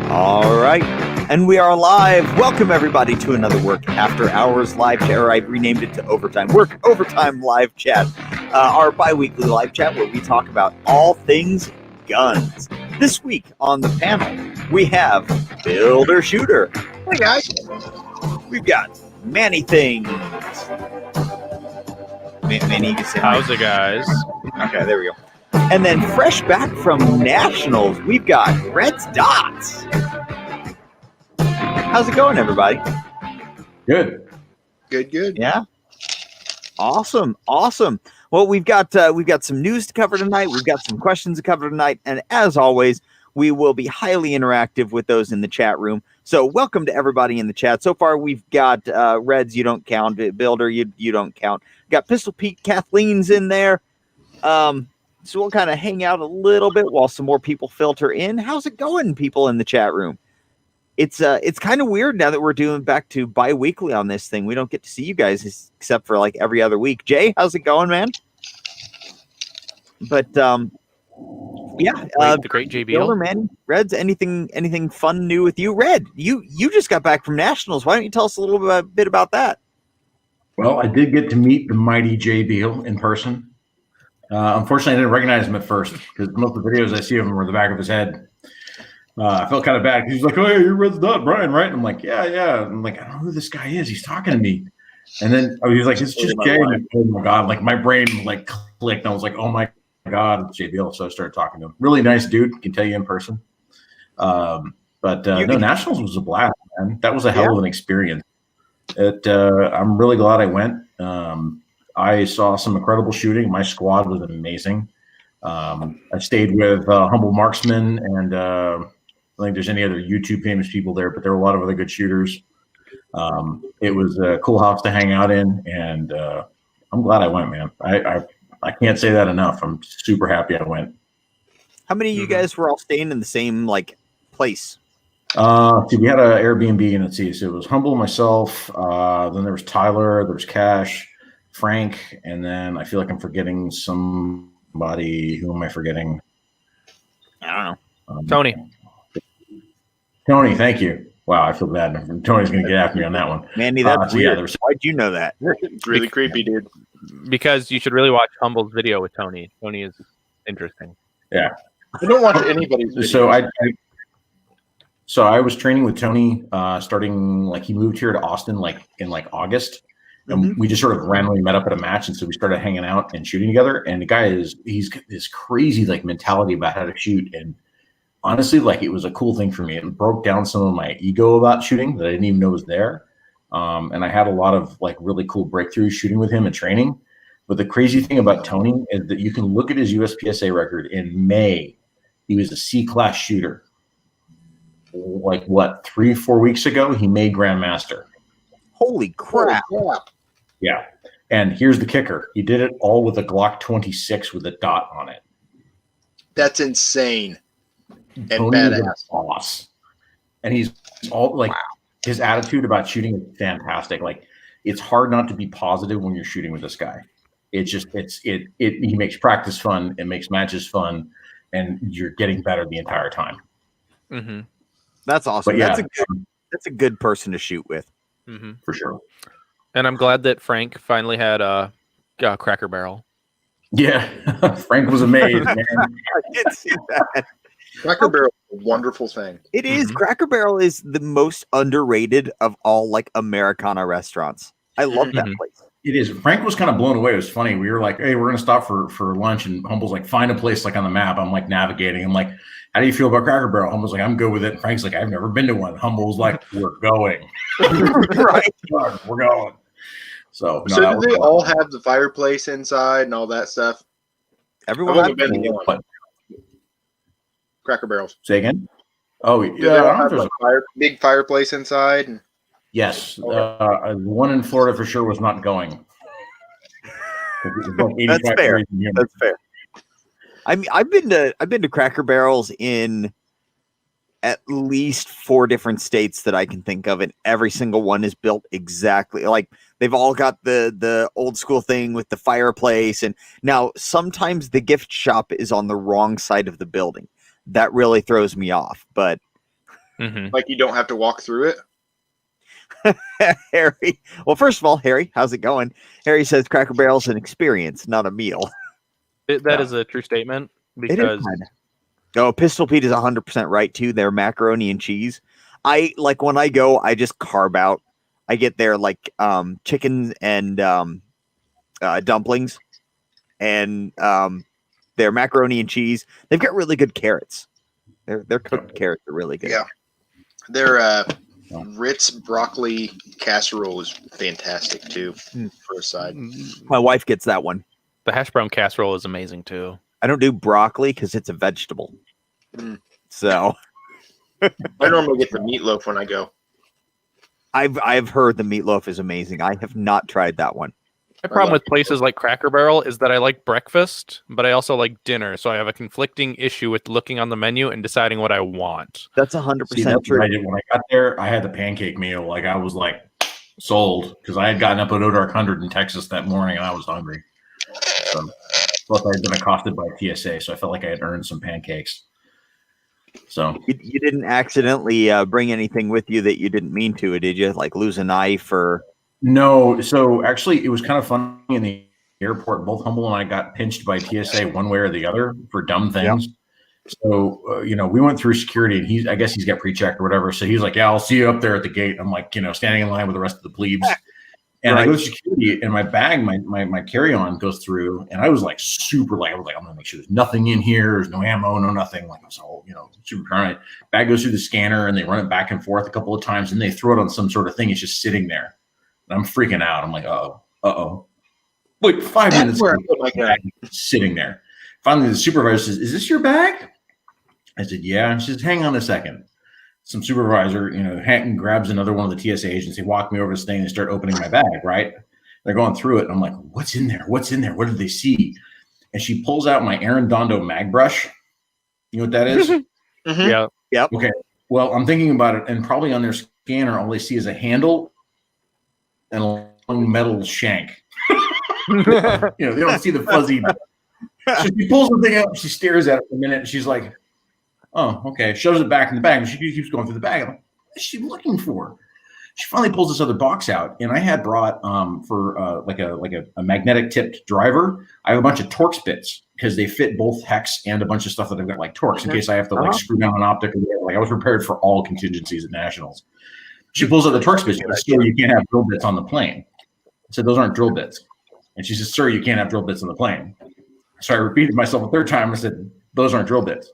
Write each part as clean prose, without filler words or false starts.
All right. And we are live. Welcome, everybody, to another Work After Hours live chat, or I've renamed it to Overtime. Work Overtime live chat. Our bi-weekly live chat where we talk about all things guns. This week on the panel, we have Builder Shooter. Hey, guys. We've got Manny Things. Manny, you can say how's it, guys? Okay, there we go. And then fresh back from Nationals, we've got Red's Dots. How's it going, everybody? Good. Good. Yeah. Awesome. Well, we've got some news to cover tonight. We've got some questions to cover tonight, and as always, we will be highly interactive with those in the chat room. So, welcome to everybody in the chat. So far, we've got Reds. You don't count. Builder. You don't count. Got Pistol Pete. Kathleen's in there. So we'll kind of hang out a little bit while some more people filter in. How's it going, people in the chat room? It's kind of weird now that we're doing back to bi-weekly on this thing. We don't get to see you guys except for like every other week. Jay, how's it going, man? But yeah, the great JBL. Builder, man, Reds, anything fun new with you? Red, you just got back from Nationals. Why don't you tell us a little bit about that? Well, I did get to meet the mighty Jay Beal in person. Unfortunately, I didn't recognize him at first because most of the videos I see of him were the back of his head. I felt kind of bad. He's like, "Oh, hey, you're Red's Dot, Brian, right?" And I'm like, "Yeah." I'm like, "I don't know who this guy is. He's talking to me." And then he was like, "It's just Jay." Like, oh my god! Like my brain like clicked. And I was like, "Oh my god, it's Jay Beal." So I started talking to him. Really nice dude. Can tell you in person. Nationals was a blast, man. That was a hell of an experience. I'm really glad I went. I saw some incredible shooting. My squad was amazing. I stayed with Humble Marksman, and I don't think there's any other YouTube famous people there, but there were a lot of other good shooters. It was a cool house to hang out in, and I'm glad I went, man. I can't say that enough. I'm super happy I went. How many of you guys were all staying in the same place? We had an Airbnb in the sea. So it was Humble, myself. Then there was Tyler. There was Cash. Frank, and then I feel like I'm forgetting somebody. Who am I forgetting? I don't know. Tony, thank you. Wow, I feel bad. Tony's going to get after me on that one. Mandy, that's weird. Why'd you know that? It's really creepy, dude. Because you should really watch Humble's video with Tony. Tony is interesting. Yeah. I don't watch anybody's videos. So I was training with Tony starting, he moved here to Austin in August. And we just sort of randomly met up at a match, and so we started hanging out and shooting together. And the guy he's got this crazy mentality about how to shoot. And honestly, it was a cool thing for me. It broke down some of my ego about shooting that I didn't even know was there. And I had a lot of really cool breakthroughs shooting with him and training. But the crazy thing about Tony is that you can look at his USPSA record. In May, he was a C-class shooter. 3-4 weeks ago, he made Grandmaster. Holy crap. Yeah. And here's the kicker. He did it all with a Glock 26 with a dot on it. That's insane. And Tony is badass. a boss. And he's all his attitude about shooting is fantastic. It's hard not to be positive when you're shooting with this guy. It's just he makes practice fun, it makes matches fun, and you're getting better the entire time. Mm-hmm. That's awesome. But yeah, that's a good person to shoot with. Mm-hmm. For sure. And I'm glad that Frank finally had a Cracker Barrel. Yeah, Frank was amazed, man. I did see that. Cracker Barrel is a wonderful thing. It is. Cracker Barrel is the most underrated of all Americana restaurants. I love that place. It is. Frank was kind of blown away. It was funny. We were like, "Hey, we're going to stop for lunch," and Humble's like, "Find a place on the map." I'm navigating. I'm like, "How do you feel about Cracker Barrel?" Humble's like, "I'm good with it." And Frank's like, "I've never been to one." Humble's like, "We're going." Right. We're going. So did they all have the fireplace inside and all that stuff? Everyone I've been to one. Cracker Barrels. Say again? Oh, Do they all have big fireplace inside? Yes. The one in Florida for sure was not going. That's fair. That's fair. I mean, I've been to Cracker Barrels in at least 4 different states that I can think of, and every single one is built exactly they've all got the old school thing with the fireplace. And now sometimes the gift shop is on the wrong side of the building. That really throws me off, but Mhm. Like you don't have to walk through it. Harry. Well, first of all, Harry, how's it going? Harry says Cracker Barrel's an experience, not a meal. That is a true statement It is because kind of. Oh, Pistol Pete is 100% right too. Their macaroni and cheese. I like when I go, I just carb out. I get their like chicken and dumplings, and their macaroni and cheese. They've got really good carrots. Their cooked carrots are really good. Yeah. Their Ritz broccoli casserole is fantastic too for a side. My wife gets that one. the hash brown casserole is amazing too. I don't do broccoli because it's a vegetable. Mm. So I normally get the meatloaf when I go. I've heard the meatloaf is amazing. I have not tried that one. My problem with places like Cracker Barrel is that I like breakfast, but I also like dinner. So I have a conflicting issue with looking on the menu and deciding what I want. That's 100% That's true. what I did when I got there. I had the pancake meal. Like I was like sold because I had gotten up at Odark 100 in Texas that morning and I was hungry. So, plus I had been accosted by TSA, so I felt like I had earned some pancakes. So You didn't accidentally bring anything with you that you didn't mean to, did you? Like lose a knife or? no. So actually, it was kind of funny in the airport. Both Humble and I got pinched by TSA one way or the other for dumb things. Yep. So we went through security, and I guess he's got pre-checked or whatever. So he's like, "Yeah, I'll see you up there at the gate." I'm like, standing in line with the rest of the plebes. And right. I go to security, and my bag, my carry-on goes through, and I was like super I was like, I'm gonna make sure there's nothing in here, there's no ammo, no nothing. Like I was all, super paranoid. Bag goes through the scanner, and they run it back and forth a couple of times, and they throw it on some sort of thing. It's just sitting there, and I'm freaking out. I'm like, uh-oh. Wait, 5 minutes. Where I put my bag sitting there. Finally, the supervisor says, "Is this your bag?" I said, "Yeah." And she says, "Hang on a second." Some supervisor, Hank grabs another one of the TSA agents. They walk me over to this thing and they start opening my bag, right? They're going through it. And I'm like, what's in there? What's in there? What did they see? And she pulls out my Aaron Dondo mag brush. You know what that is? Mm-hmm. Yeah. Yep. Okay. Well, I'm thinking about it. And probably on their scanner, all they see is a handle and a long metal shank. They don't see the fuzzy. So she pulls the thing out. She stares at it for a minute. And she's like, "Oh, okay." Shoves it back in the bag. And she keeps going through the bag. I'm like, what is she looking for? She finally pulls this other box out, and I had brought for like a magnetic tipped driver. I have a bunch of Torx bits because they fit both hex and a bunch of stuff that I've got like Torx in case I have to like screw down an optic or whatever. Like I was prepared for all contingencies at nationals. She pulls out the Torx bits. She goes, "Sir, you can't have drill bits on the plane." I said, "Those aren't drill bits." And she says, "Sir, you can't have drill bits on the plane." So I repeated myself a third time. I said, "Those aren't drill bits."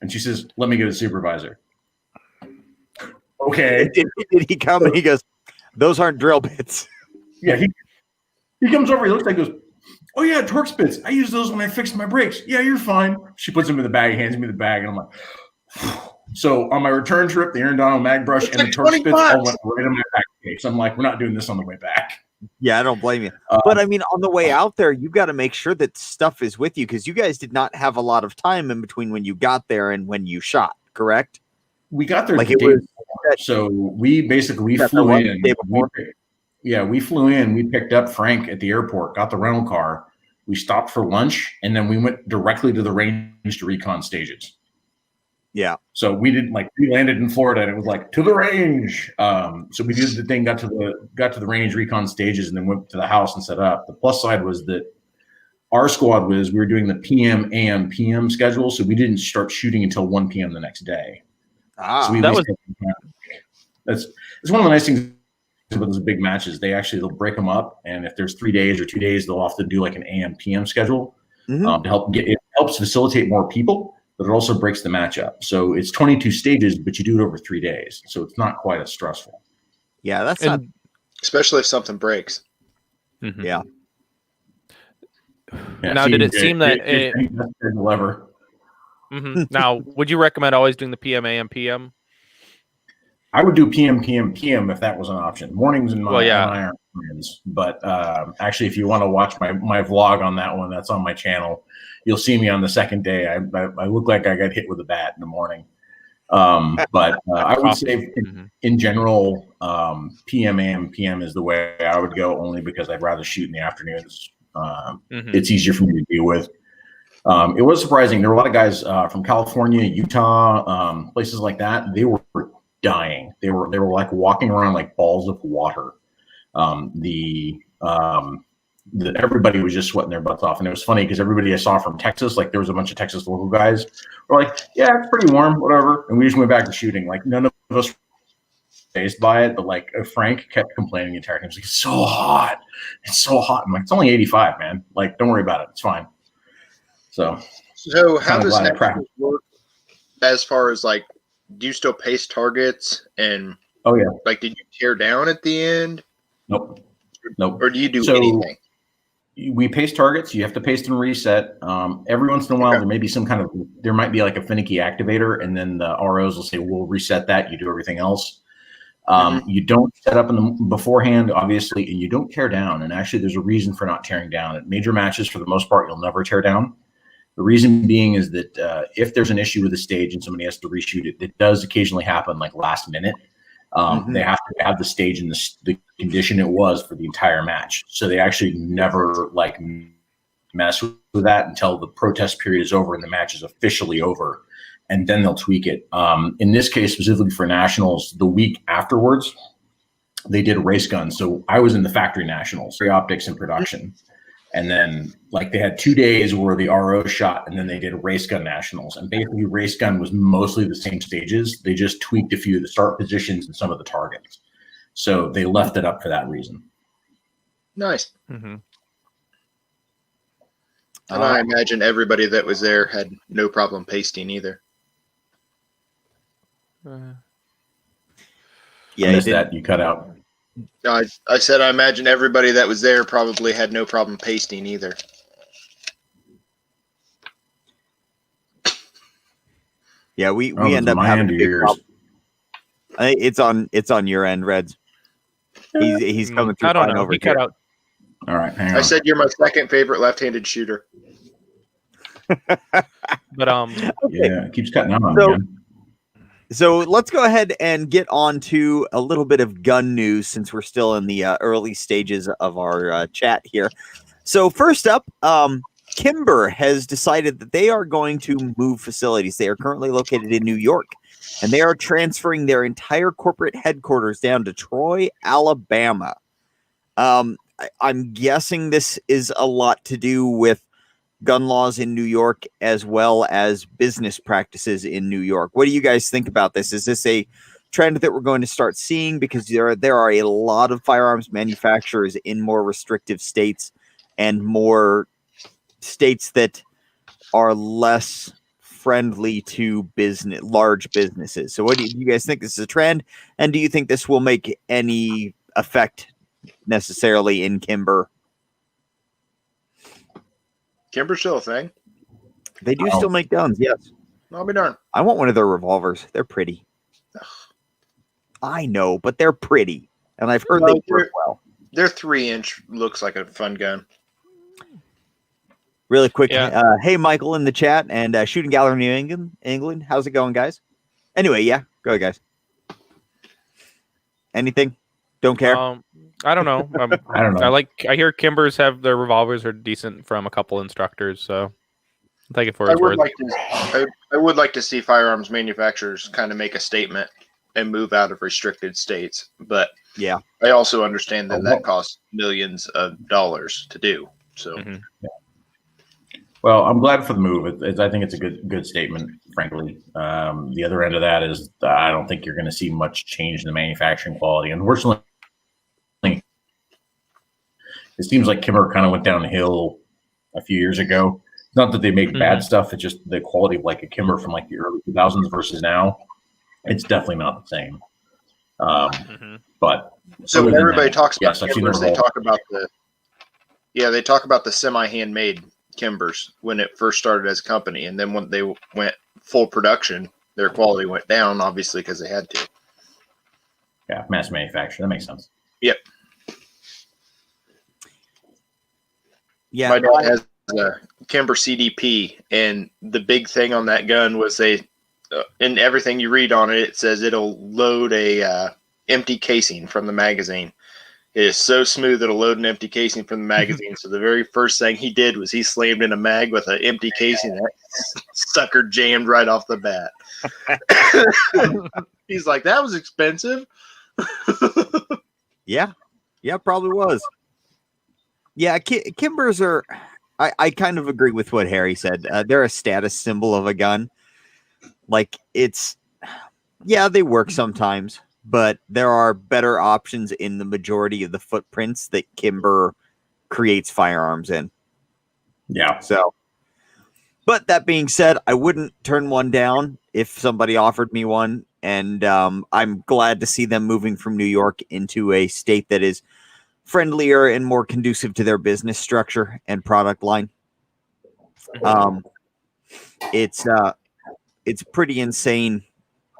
And she says, "Let me get a supervisor." Okay. Did he come and he goes, "Those aren't drill bits"? Yeah, he comes over, he looks like he goes, "Oh yeah, Torx bits. I use those when I fix my brakes." "Yeah, you're fine." She puts them in the bag, hands me the bag, and I'm like, so on my return trip, the Aaron Donald mag brush and the Torx bits all went right in my back case. I'm like, we're not doing this on the way back. Yeah, I don't blame you. But I mean, on the way out there, you've got to make sure that stuff is with you because you guys did not have a lot of time in between when you got there and when you shot, correct? We got there like the it day was, before. So we flew in. We flew in. We picked up Frank at the airport, got the rental car. We stopped for lunch, and then we went directly to the range to recon stages. Yeah. So we didn't we landed in Florida and it was like to the range. So we did the thing, got to the range recon stages and then went to the house and set up. The plus side was that our squad we were doing the PM, AM, PM schedule. So we didn't start shooting until 1 p.m. the next day. So it's one of the nice things about those big matches. They'll break them up. And if there's 3 days or 2 days, they'll often do like an AM, PM schedule to help it helps facilitate more people. But it also breaks the match up. So it's 22 stages, but you do it over 3 days. So it's not quite as stressful. Yeah, that's not. Especially if something breaks. Mm-hmm. Yeah. Now, did it seem that lever? Mm-hmm. Now, would you recommend always doing the PM, AM, PM? I would do PM, PM, PM if that was an option. Mornings and my aren't friends. But actually, if you want to watch my vlog on that one, that's on my channel. You'll see me on the second day. I look like I got hit with a bat in the morning. But I would say in general, PM, AM, PM is the way I would go, only because I'd rather shoot in the afternoons. It's easier for me to deal with. It was surprising. There were a lot of guys from California, Utah, places like that. They were dying. They were like walking around like balls of water. Everybody was just sweating their butts off, and it was funny because everybody I saw from Texas, like there was a bunch of Texas local guys, were like, "Yeah, it's pretty warm, whatever," and we just went back to shooting. Like none of us phased by it, but like Frank kept complaining and tearing. He was like, "It's so hot, it's so hot." I'm like, "It's only 85, man. Like, don't worry about it. It's fine." So how does that work as far as like, do you still paste targets and? Oh yeah. Like, did you tear down at the end? Nope. Or do you do anything? We paste targets. You have to paste and reset. Every once in a while, there may be there might be like a finicky activator, and then the ROs will say, "We'll reset that. You do everything else." You don't set up beforehand, obviously, and you don't tear down. And actually, there's a reason for not tearing down. At major matches, for the most part, you'll never tear down. The reason being is that if there's an issue with the stage and somebody has to reshoot it, it does occasionally happen like last minute. They have to have the stage in the condition it was for the entire match. So they actually never like mess with that until the protest period is over and the match is officially over. And then they'll tweak it. In this case, specifically for nationals, the week afterwards, they did race guns. So I was in the factory nationals, optics and production. And then like they had 2 days where the RO shot, and then they did race gun nationals. And basically race gun was mostly the same stages. They just tweaked a few of the start positions and some of the targets. So they left it up for that reason. Nice. Mm-hmm. And I imagine everybody that was there had no problem pasting either. Yeah, I missed that. You cut out. I said I imagine everybody that was there probably had no problem pasting either. Yeah, we end up having a big problem. It's on your end, Reds. He's coming through. I don't know. Over he cut out. All right, hang on. I said you're my second favorite left-handed shooter. But okay. Yeah, it keeps cutting out on me. So let's go ahead and get on to a little bit of gun news since we're still in the early stages of our chat here. So first up, Kimber has decided that they are going to move facilities. They are currently located in New York, and they are transferring their entire corporate headquarters down to Troy, Alabama. I'm guessing this is a lot to do with gun laws in New York as well as business practices in New York. What do you guys think about this? Is this a trend that we're going to start seeing? Because there are a lot of firearms manufacturers in more restrictive states and more states that are less friendly to large businesses. So what do you guys think? This is a trend? And do you think this will make any effect necessarily in Kimber? Kimber's still a thing. They do still make guns, yes. I'll be darned. I want one of their revolvers. They're pretty. I know, but they're pretty. And I've heard they work well. Their 3-inch looks like a fun gun. Really quick. Yeah. Hey, Michael in the chat and Shooting Gallery New England. How's it going, guys? Anyway, yeah. Go ahead, guys. Anything? Don't care? I don't know. I don't know. I hear Kimbers have their revolvers are decent from a couple instructors, so I'll take it for its worth. I would like to see firearms manufacturers kind of make a statement and move out of restricted states, but yeah, I also understand that costs millions of dollars to do. So, Well, I'm glad for the move. I think it's a good statement, frankly. The other end of that is I don't think you're going to see much change in the manufacturing quality. Unfortunately, it seems like Kimber kind of went downhill a few years ago. Not that they make bad stuff; it's just the quality of like a Kimber from like the early 2000s versus now. It's definitely not the same. But so when everybody talks about Kimbers, they talk about they talk about the semi-handmade Kimbers when it first started as a company, and then when they went full production, their quality went down, obviously because they had to. Yeah, mass manufacture. That makes sense. Yep. Yeah, my dad has a Kimber CDP, and the big thing on that gun was in everything you read on it, it says it'll load a empty casing from the magazine, It is so smooth it'll load an empty casing from the magazine. So the very first thing he did was he slammed in a mag with an empty casing. That sucker jammed right off the bat. He's like, that was expensive. Yeah, probably was. Yeah, Kimbers are. I kind of agree with what Harry said. They're a status symbol of a gun. Like they work sometimes, but there are better options in the majority of the footprints that Kimber creates firearms in. Yeah. So, but that being said, I wouldn't turn one down if somebody offered me one. And I'm glad to see them moving from New York into a state that is friendlier and more conducive to their business structure and product line. It's pretty insane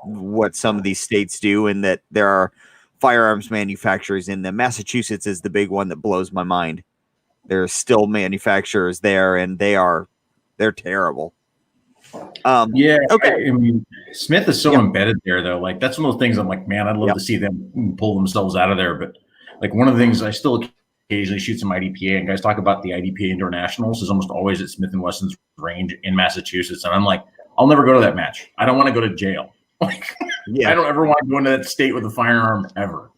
what some of these states do, and that there are firearms manufacturers in them. Massachusetts is the big one that blows my mind. There's still manufacturers there, and they're terrible. Okay. I mean, Smith is so embedded there, though. Like, that's one of those things I'm like, man, I'd love to see them pull themselves out of there. But like, one of the things I still occasionally shoot some IDPA, and guys talk about the IDPA Indoor Nationals is almost always at Smith & Wesson's range in Massachusetts. And I'm like, I'll never go to that match. I don't want to go to jail. Like, I don't ever want to go into that state with a firearm ever.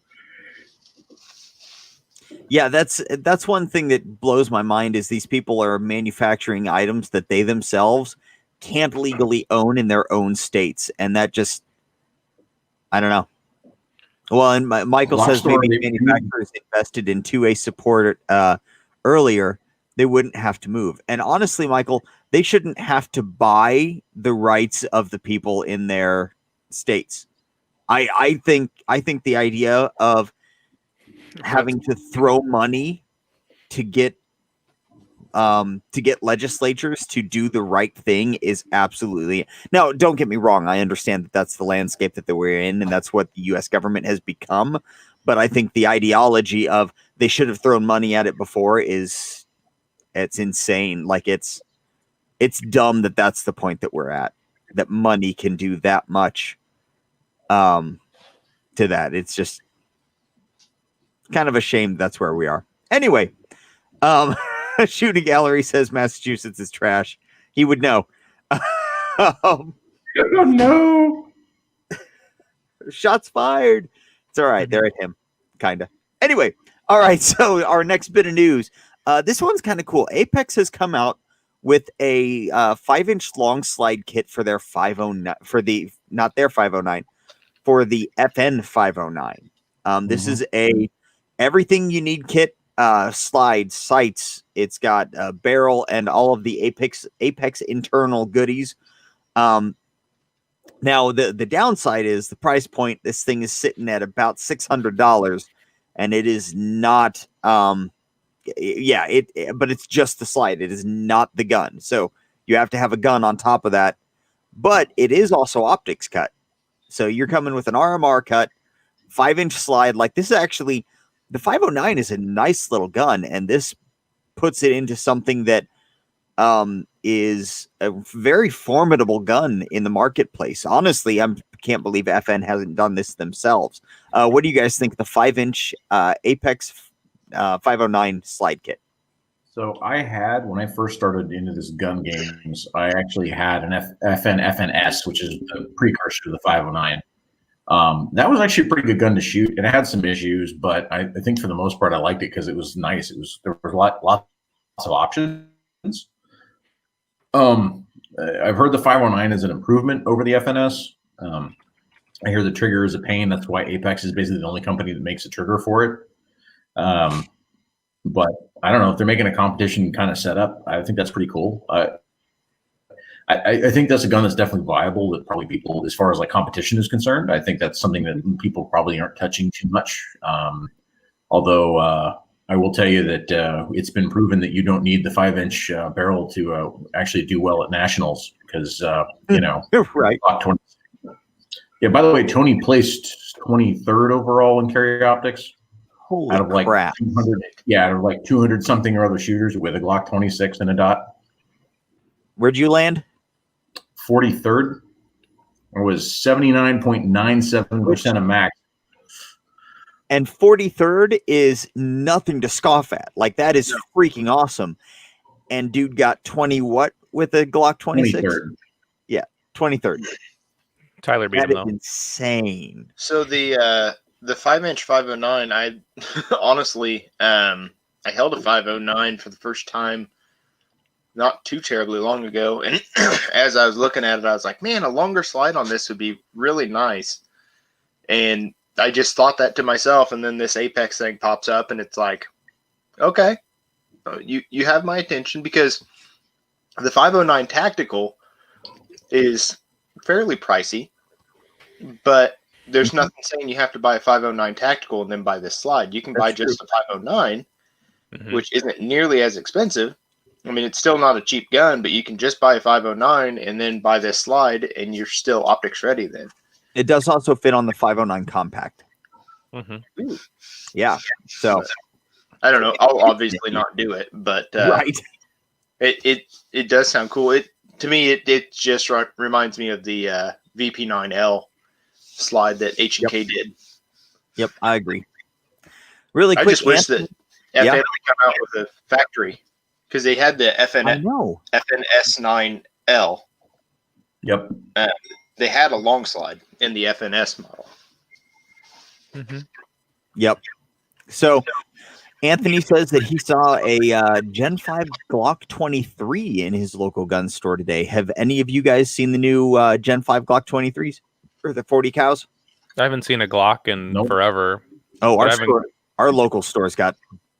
Yeah, that's one thing that blows my mind is these people are manufacturing items that they themselves can't legally own in their own states. And that just, I don't know. Well, and Michael says maybe manufacturers invested in 2A support earlier, they wouldn't have to move. And honestly, Michael, they shouldn't have to buy the rights of the people in their states. I think the idea of having to throw money to get legislatures to do the right thing is absolutely. Now, don't get me wrong. I understand that that's the landscape that we're in, and that's what the U.S. government has become. But I think the ideology of they should have thrown money at it before it's insane. Like it's dumb that that's the point that we're at, that money can do that much to that. It's just kind of a shame that's where we are. Anyway, Shooting Gallery says Massachusetts is trash. He would know. Oh, no. Shots fired. It's all right. They're at him, kind of. Anyway, all right. So our next bit of news. This one's kind of cool. Apex has come out with a 5-inch long slide kit for their 509 not their 509 for the FN 509. This is a everything you need kit. Slides, sights. It's got a barrel and all of the Apex internal goodies. Now the downside is the price point. This thing is sitting at about $600, and it is not. But it's just the slide. It is not the gun. So you have to have a gun on top of that. But it is also optics cut. So you're coming with an RMR cut, 5-inch slide. Like this is actually. The 509 is a nice little gun, and this puts it into something that is a very formidable gun in the marketplace. Honestly, I can't believe FN hasn't done this themselves. What do you guys think? The 5-inch Apex 509 slide kit. So I had, when I first started into this gun games, I actually had an FN FNS, which is the precursor to the 509. That was actually a pretty good gun to shoot, and it had some issues, but I think for the most part I liked it because it was nice. There was lots of options. I've heard the 509 is an improvement over the FNS. I hear the trigger is a pain. That's why Apex is basically the only company that makes a trigger for it. But I don't know if they're making a competition kind of setup. I think that's pretty cool. I think that's a gun that's definitely viable that probably people, as far as like competition is concerned, I think that's something that people probably aren't touching too much. Although I will tell you that it's been proven that you don't need the 5-inch barrel to actually do well at nationals because, right. Yeah, by the way, Tony placed 23rd overall in carry optics. Holy out of like crap. 200, out of like 200 something or other shooters with a Glock 26 and a dot. Where'd you land? 43rd. It was 79.97% of max. And 43rd is nothing to scoff at. Like, that is freaking awesome. And dude got 20 what with a Glock 26? 23rd. Yeah, 23rd. Tyler beat That him is though. – insane. So the 5-inch 509, I honestly, I held a 509 for the first time not too terribly long ago. And as I was looking at it, I was like, man, a longer slide on this would be really nice. And I just thought that to myself. And then this Apex thing pops up and it's like, okay, you have my attention, because the 509 Tactical is fairly pricey, but there's nothing saying you have to buy a 509 Tactical and then buy this slide. You can buy just a 509, which isn't nearly as expensive. I mean, it's still not a cheap gun, but you can just buy a 509 and then buy this slide, and you're still optics ready then. It does also fit on the 509 Compact. Yeah. So I don't know. I'll obviously not do it, but right. It does sound cool. To me, it just reminds me of the VP9L slide that H&K did. Yep, I agree. Really quick, I just wish that FN would come out with a factory, because they had the FNS9L. Yep. They had a long slide in the FNS model. Yep. So Anthony says that he saw a Gen 5 Glock 23 in his local gun store today. Have any of you guys seen the new Gen 5 Glock 23s or the 40 cows? I haven't seen a Glock in forever. Oh, our local store's got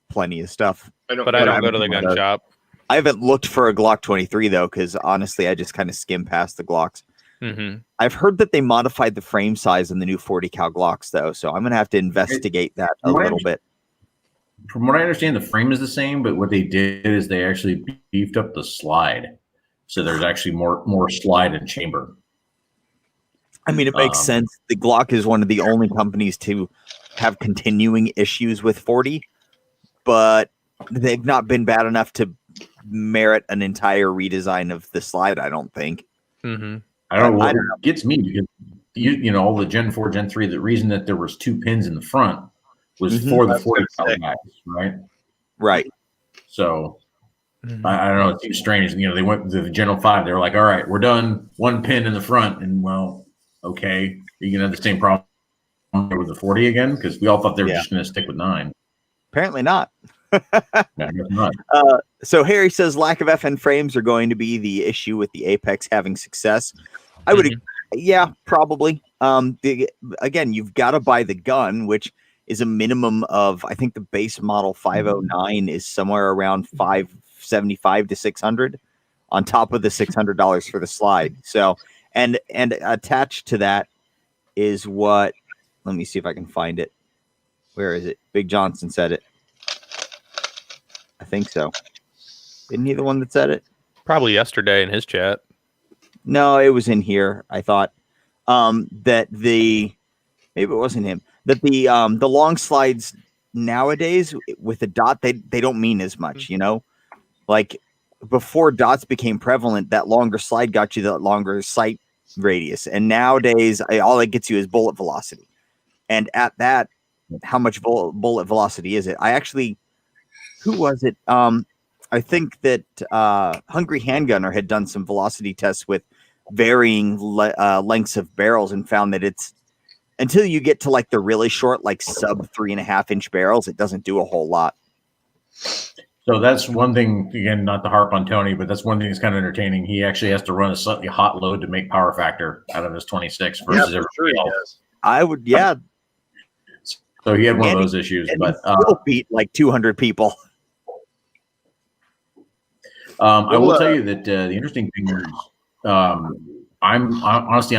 plenty of stuff. I don't go to the gun shop. I haven't looked for a Glock 23 though, because honestly, I just kind of skim past the Glocks. I've heard that they modified the frame size in the new 40 cal Glocks though, so I'm gonna have to investigate that a little bit. From what I understand, the frame is the same, but what they did is they actually beefed up the slide, so there's actually more slide and chamber. I mean, it makes sense. The Glock is one of the only companies to have continuing issues with 40, but they've not been bad enough to merit an entire redesign of the slide, I don't think. I don't know what gets me, because you know, all the Gen 4, Gen 3, the reason that there was 2 pins in the front was for the 40 cal guys, right? Right. So I don't know, it seems strange. You know, they went to the Gen 5, they were like, all right, we're done, 1 pin in the front, and well, okay, you can have the same problem with the 40 again, because we all thought they were just going to stick with 9. Apparently not. No, I guess not. So Harry says lack of FN frames are going to be the issue with the Apex having success. I would, probably. Again, you've got to buy the gun, which is a minimum of, I think the base model 509 is somewhere around $575 to $600 on top of the $600 for the slide. So, and attached to that is what, let me see if I can find it. Where is it? Big Johnson said it. I think so. Isn't he the one that said it? Probably yesterday in his chat. No, it was in here. I thought that maybe it wasn't him. That the long slides nowadays with the dot, they don't mean as much, you know? Like before dots became prevalent, that longer slide got you that longer sight radius. And nowadays all it gets you is bullet velocity. And at that, how much bullet velocity is it? Who was it? I think that Hungry Handgunner had done some velocity tests with varying lengths of barrels and found that it's until you get to like the really short, like sub 3.5 inch barrels, it doesn't do a whole lot. So that's one thing, again, not to harp on Tony, but that's one thing that's kind of entertaining. He actually has to run a slightly hot load to make power factor out of his 26 versus everybody else. I would, So he had one of those issues, but still beat like 200 people. I will tell you that the interesting thing is, I'm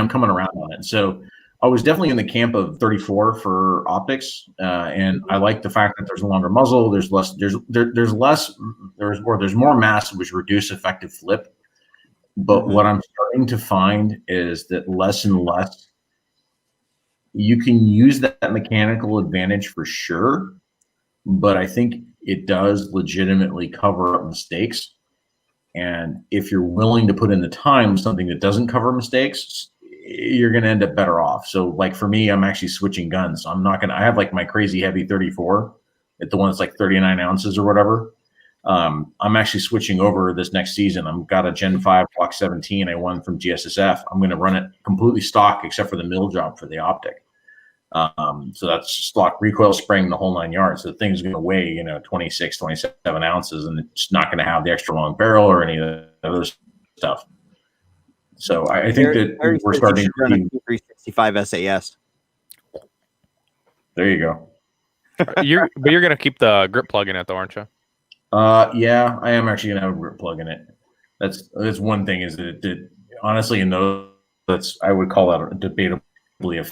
coming around on it. So I was definitely in the camp of 34 for optics, and I like the fact that there's a longer muzzle. There's more mass, which reduce effective flip. But what I'm starting to find is that less and less you can use that mechanical advantage for sure, but I think it does legitimately cover up mistakes. And if you're willing to put in the time, something that doesn't cover mistakes, you're going to end up better off. So like for me, I'm actually switching guns. I have like my crazy heavy 34 at the one that's like 39 ounces or whatever. I'm actually switching over this next season. I've got a Gen 5 Glock 17 I won from GSSF. I'm going to run it completely stock except for the mill job for the optic. So that's stock recoil spring, the whole 9 yards. So the thing's going to weigh, 26, 27 ounces, and it's not going to have the extra long barrel or any of the other stuff. So I think that we're starting to run a 365 SAS. There you go. But you're going to keep the grip plug in it, though, aren't you? Yeah, I am actually going to have a grip plug in it. That's one thing is that honestly, I would call that debatably a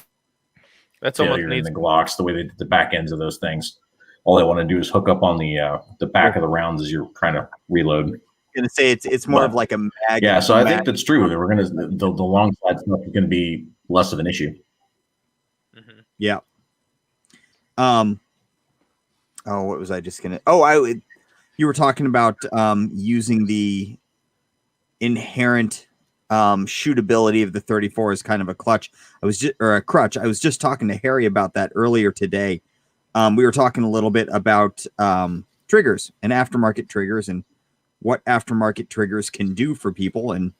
that's failure almost in the Glocks, the way they did the back ends of those things. All they want to do is hook up on the back of the rounds as you're trying to reload. Going to say it's more of like a mag. Yeah, so I think that's true. That we're going to the long side stuff is going to be less of an issue. Mm-hmm. Yeah. Oh, what was I just going to? You were talking about using the inherent shootability of the 34 as kind of a crutch. I was just talking to Harry about that earlier today. We were talking a little bit about triggers and aftermarket triggers and what aftermarket triggers can do for people and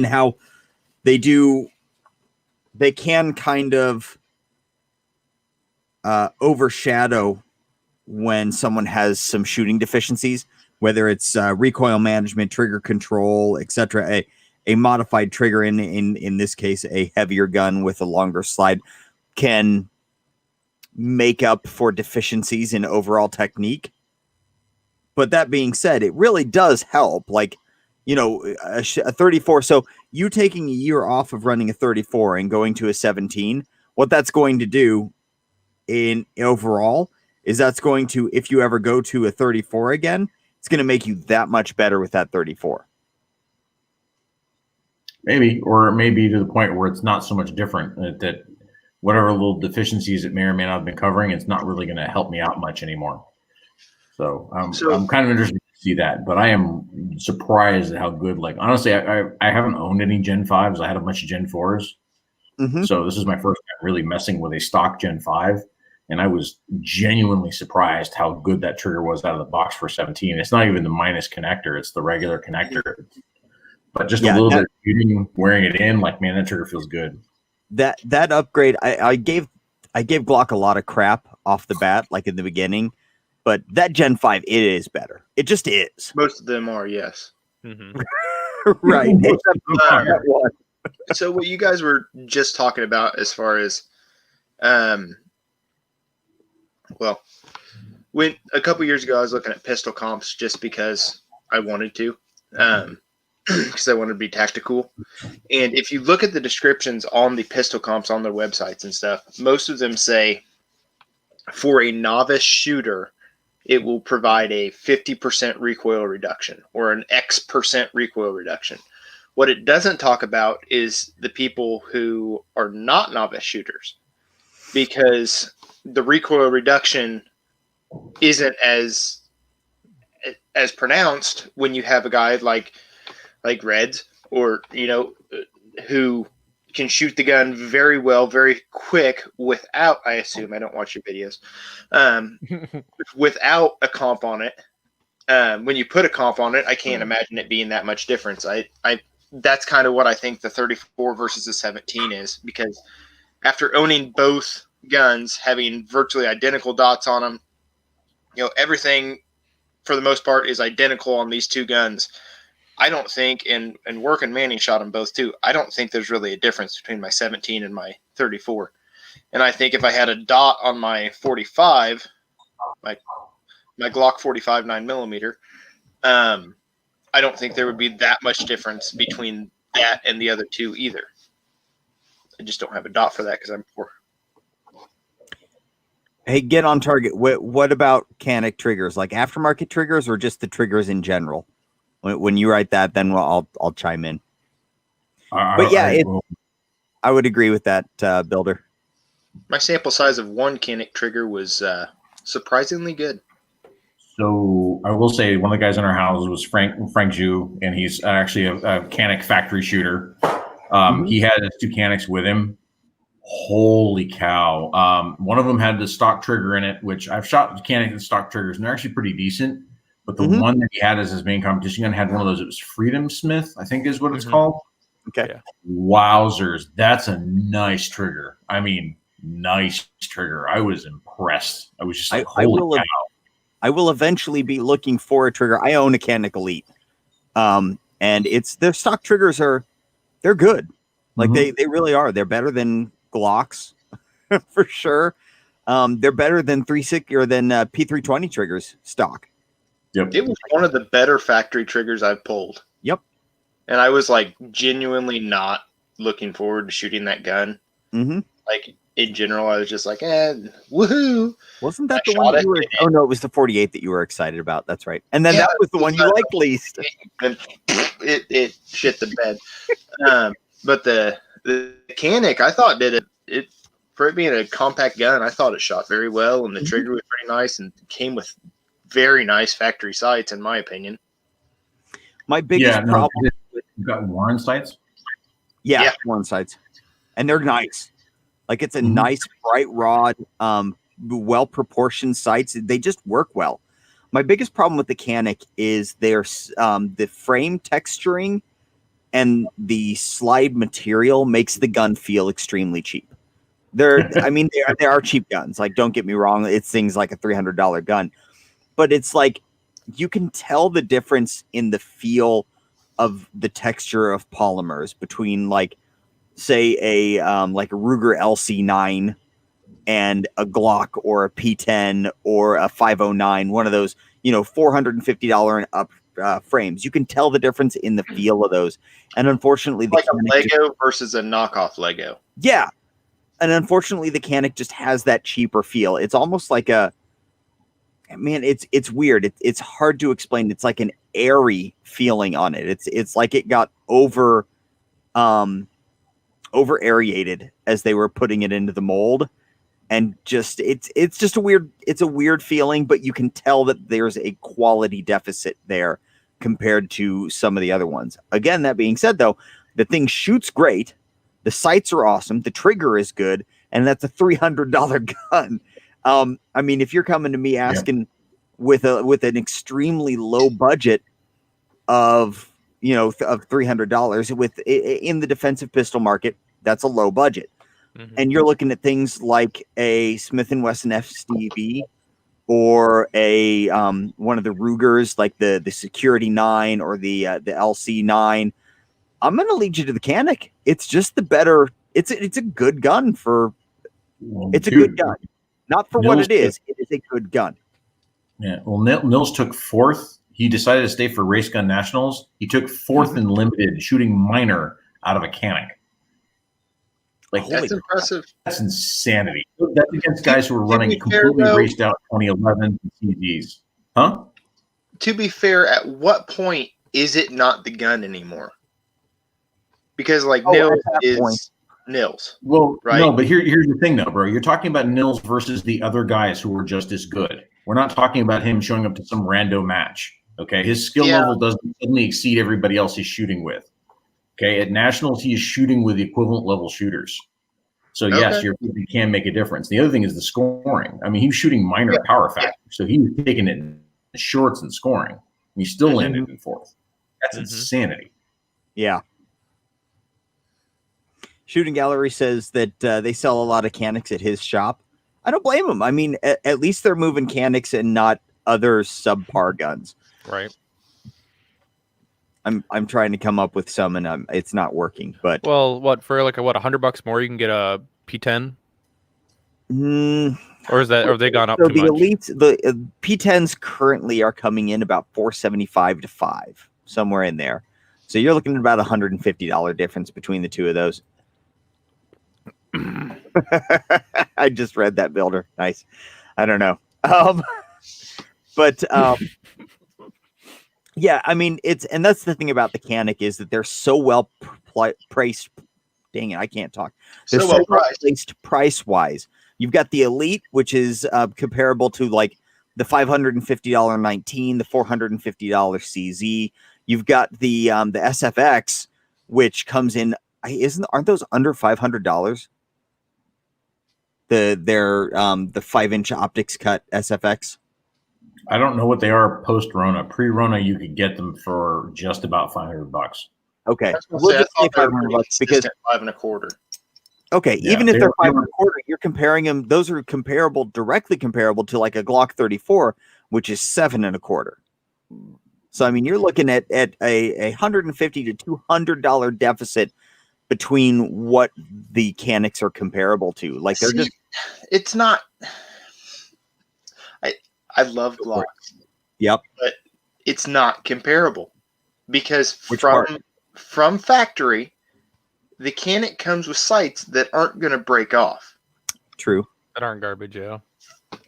how they can kind of overshadow when someone has some shooting deficiencies, whether it's recoil management, trigger control, etc. A modified trigger in this case, a heavier gun with a longer slide can make up for deficiencies in overall technique. But that being said, it really does help. Like, a 34. So you taking a year off of running a 34 and going to a 17, what that's going to do in overall is that's going to, if you ever go to a 34 again, it's going to make you that much better with that 34. Maybe, or it may be to the point where it's not so much different that whatever little deficiencies it may or may not have been covering, it's not really going to help me out much anymore. So I'm kind of interested to see that, but I am surprised at how good. Like honestly, I haven't owned any Gen 5s. I had a bunch of Gen 4s, so this is my first time really messing with a stock Gen 5, and I was genuinely surprised how good that trigger was out of the box for 17. It's not even the minus connector; it's the regular connector. But just a little bit shooting, wearing it in, like man, that trigger feels good. That upgrade, I gave Glock a lot of crap off the bat, like in the beginning. But that Gen 5, it is better. It just is. Most of them are, yes. Mm-hmm. Right. So what you guys were just talking about as far as, when a couple years ago I was looking at pistol comps just because I wanted to, because I wanted to be tactical. And if you look at the descriptions on the pistol comps on their websites and stuff, most of them say for a novice shooter, it will provide a 50% recoil reduction or an X% recoil reduction. What it doesn't talk about is the people who are not novice shooters, because the recoil reduction isn't as pronounced when you have a guy like Reds or, who can shoot the gun very well, very quick without, I assume, I don't watch your videos, without a comp on it. When you put a comp on it, I can't imagine it being that much difference. That's kind of what I think the 34 versus the 17 is, because after owning both guns, having virtually identical dots on them, everything for the most part is identical on these two guns. I don't think, and Work and Manning shot them both too, I don't think there's really a difference between my 17 and my 34. And I think if I had a dot on my 45, my Glock 45 9mm, I don't think there would be that much difference between that and the other two either. I just don't have a dot for that because I'm poor. Hey, get on target. What about Canic triggers, like aftermarket triggers, or just the triggers in general? When you write that, then I'll chime in. But yeah, I would agree with that, Builder. My sample size of one Canic trigger was surprisingly good. So I will say one of the guys in our house was Frank Zhu, and he's actually a Canic factory shooter. He had his 2 Canics with him. Holy cow. One of them had the stock trigger in it, which I've shot mechanic and stock triggers, and they're actually pretty decent. But the one that he had as his main competition gun had one of those. It was Freedom Smith, I think is what it's called. Okay. Yeah. Wowzers. That's a nice trigger. I mean, nice trigger. I was impressed. I was just like, holy cow. I will eventually be looking for a trigger. I own a Canic Elite. And their stock triggers they're good. Like they really are. They're better than Glocks for sure. They're better than P320 triggers stock. Yep. It was one of the better factory triggers I've pulled. Yep. And I was like genuinely not looking forward to shooting that gun. Like in general, I was just like, woohoo. Wasn't that the one that you were? Oh no, it was the 48 that you were excited about. That's right. And then that was the one you liked least. It shit the bed. But the Canic, I thought did it for it being a compact gun. I thought it shot very well, and the trigger was pretty nice, and came with very nice factory sights, in my opinion. My biggest problem. You got Warren sights. Yeah, Warren sights, and they're nice. Like it's a nice bright rod, well proportioned sights. They just work well. My biggest problem with the Canic is the frame texturing and the slide material makes the gun feel extremely cheap. They are cheap guns. Like, don't get me wrong. It's things like a $300 gun, but it's like, you can tell the difference in the feel of the texture of polymers between like, say a Ruger LC9 and a Glock or a P10 or a 509, one of those, $450 and up frames. You can tell the difference in the feel of those. And unfortunately, like a Lego versus a knockoff Lego. Yeah. And unfortunately, the Canic just has that cheaper feel. It's almost like it's weird. It's hard to explain. It's like an airy feeling on it. It's like it got over aerated as they were putting it into the mold. And just it's just a weird feeling, but you can tell that there's a quality deficit there compared to some of the other ones. Again, that being said, though, the thing shoots great, the sights are awesome, the trigger is good, and that's a $300 gun. I mean, if you're coming to me asking with an extremely low budget of $300 in the defensive pistol market, that's a low budget. And you're looking at things like a Smith & Wesson FSTV or a one of the Rugers, like the Security 9 or the LC 9. I'm going to lead you to the Canic. It's just the better. It's a good gun for. It's a good gun, not for what it is. It is a good gun. Yeah. Well, Nils took 4th. He decided to stay for Race Gun Nationals. He took 4th in limited shooting minor out of a Canic. Like, that's impressive. That's insanity. That's against guys who were running completely raced out 2011 CDs. Huh? To be fair, at what point is it not the gun anymore? Because Nils is Nils. Well, right? No, but here's the thing, though, bro. You're talking about Nils versus the other guys who were just as good. We're not talking about him showing up to some rando match. Okay, his skill level doesn't suddenly exceed everybody else he's shooting with. Okay, at nationals, he is shooting with the equivalent level shooters. So yes, you can make a difference. The other thing is the scoring. I mean, he was shooting minor power factor, so he was taking it in shorts and scoring. And he still landed in 4th. That's insanity. Yeah. Shooting Gallery says that they sell a lot of Canics at his shop. I don't blame him. I mean, at least they're moving Canics and not other subpar guns. Right. I'm trying to come up with some, and it's not working. But what for $100 more you can get a P10? Or is that? Or have they gone up? So too the much? elites, the P10s currently are coming in about $475 to $500, somewhere in there. So you're looking at about $150 difference between the two of those. I just read that, Builder. Nice. I don't know. But yeah, I mean, and that's the thing about the Canic is that they're so well priced. Dang it, I can't talk. They're so well priced price-wise. You've got the Elite, which is comparable to like the $550 19, the $450 CZ. You've got the SFX, which comes in aren't those under $500? The 5-inch optics cut SFX. I don't know what they are post Rona. Pre Rona, you could get them for just about $500. Okay, we'll just say $500 because $5.25. Okay, Yeah, even if they're they 5.25, you're comparing them. Those are directly comparable to like a Glock 34, which is 7.25. So I mean, you're looking at a $150 to $200 deficit between what the Canics are comparable to. Like they're just. It's not. I love Glocks. Yep. But it's not comparable because Which from factory, the Canic comes with sights that aren't going to break off. True. That aren't garbage, yeah.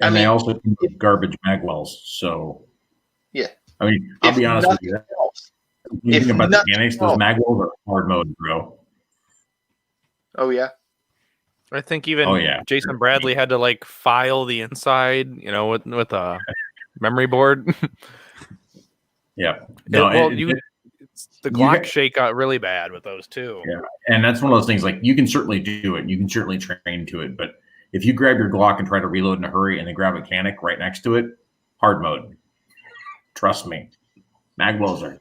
And they also come with garbage magwells. So yeah. I mean, I'll be honest with you. You think about the Canics, those magwells are hard mode, bro. Oh yeah. I think even Jason Bradley had to like file the inside, with a memory board. Yeah. No, the Glock shake got really bad with those too. Yeah, and that's one of those things. Like you can certainly do it, you can certainly train to it, but if you grab your Glock and try to reload in a hurry, and then grab a Canic right next to it, hard mode. Trust me, magwells are.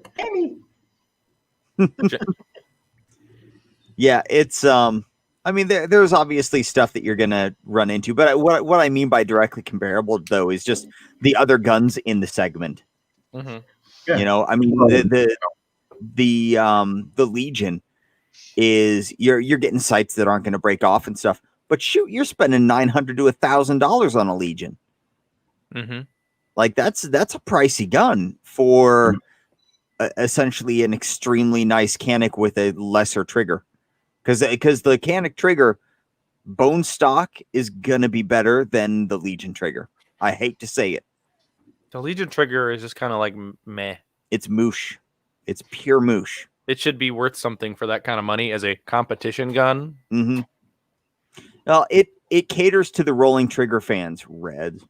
Yeah, it's I mean, there's obviously stuff that you're gonna run into, but what I mean by directly comparable though is just the other guns in the segment. Mm-hmm. Yeah. I mean the Legion is you're getting sights that aren't going to break off and stuff, but shoot, you're spending $900 to $1,000 on a Legion. Mm-hmm. Like that's a pricey gun for essentially an extremely nice Canic with a lesser trigger. Because the Canic trigger bone stock is gonna be better than the Legion trigger. I hate to say it. The Legion trigger is just kind of like meh. It's moosh. It's pure moosh. It should be worth something for that kind of money as a competition gun. Mm-hmm. Well, it caters to the rolling trigger fans. Red.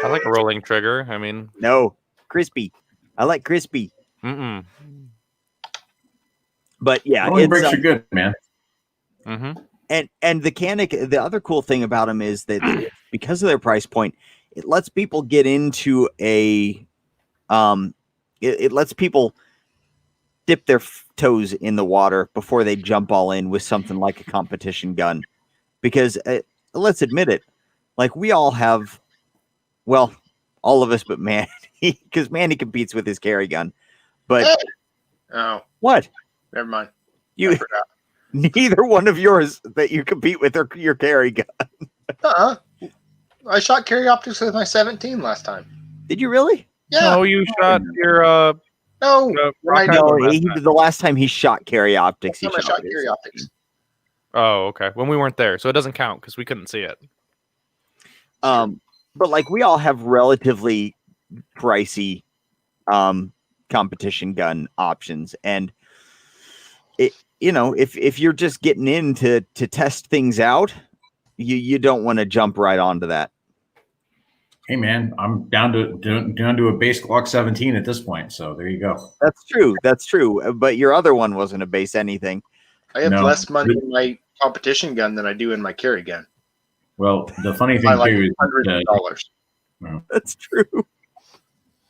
I like a rolling trigger. I mean, no, crispy. I like crispy. Mm-mm. But yeah, rolling breaks are good, man. Mm-hmm. And the Canic, the other cool thing about them is that because of their price point, it lets people get into it lets people dip their toes in the water before they jump all in with something like a competition gun. Because let's admit it, like we all have, well, all of us but Manny, because Manny competes with his carry gun. But what? Never mind. You forgot. Neither one of yours that you compete with are your carry gun. I shot carry optics with my 17 last time. Did you really? Yeah. No, you shot your no. The last time he shot carry optics, I shot carry optics. Oh, okay. When we weren't there, so it doesn't count because we couldn't see it. But like we all have relatively pricey competition gun options, and it if you're just getting in to test things out, you don't want to jump right onto that. Hey man, I'm down to a base Glock 17 at this point, so there you go. That's true. But your other one wasn't a base anything. I have less money in my competition gun than I do in my carry gun. Well, the funny thing too is $100. That's true.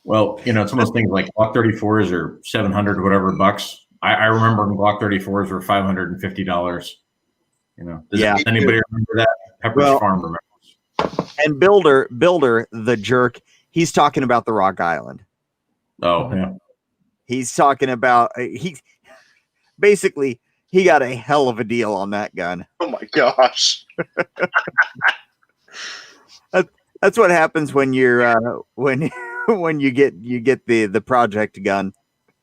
Well, it's one of those things like Glock 34s are 700 or whatever bucks. I remember Glock 34s were $550. Does anybody remember that? Pepper's Farm remembers. And Builder, the jerk, he's talking about the Rock Island. Oh, yeah. He's talking about he got a hell of a deal on that gun. Oh my gosh. That's what happens when you're when you get the project gun.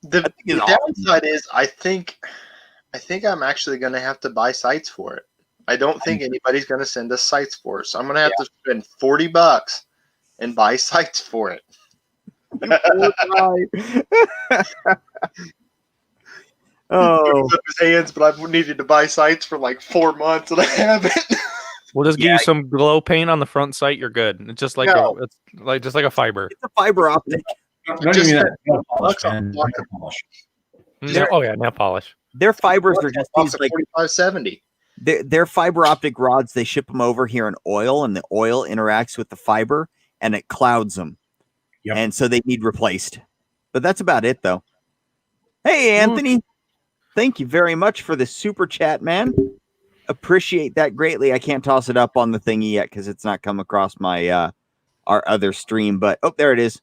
The downside is I think I'm actually going to have to buy sights for it. I don't think anybody's going to send us sights for it. So I'm going to have to spend $40 and buy sights for it. His hands, but I've needed to buy sights for like 4 months and I haven't. We'll just give you some glow paint on the front sight. You're good. It's just like just like a fiber. It's a fiber optic. Oh yeah, nail polish. Their fibers are just these like 4570. Their fiber optic rods. They ship them over here in oil, and the oil interacts with the fiber, and it clouds them. Yep. And so they need replaced. But that's about it, though. Hey, Anthony, thank you very much for the super chat, man. Appreciate that greatly. I can't toss it up on the thingy yet because it's not come across my our other stream. But oh, there it is.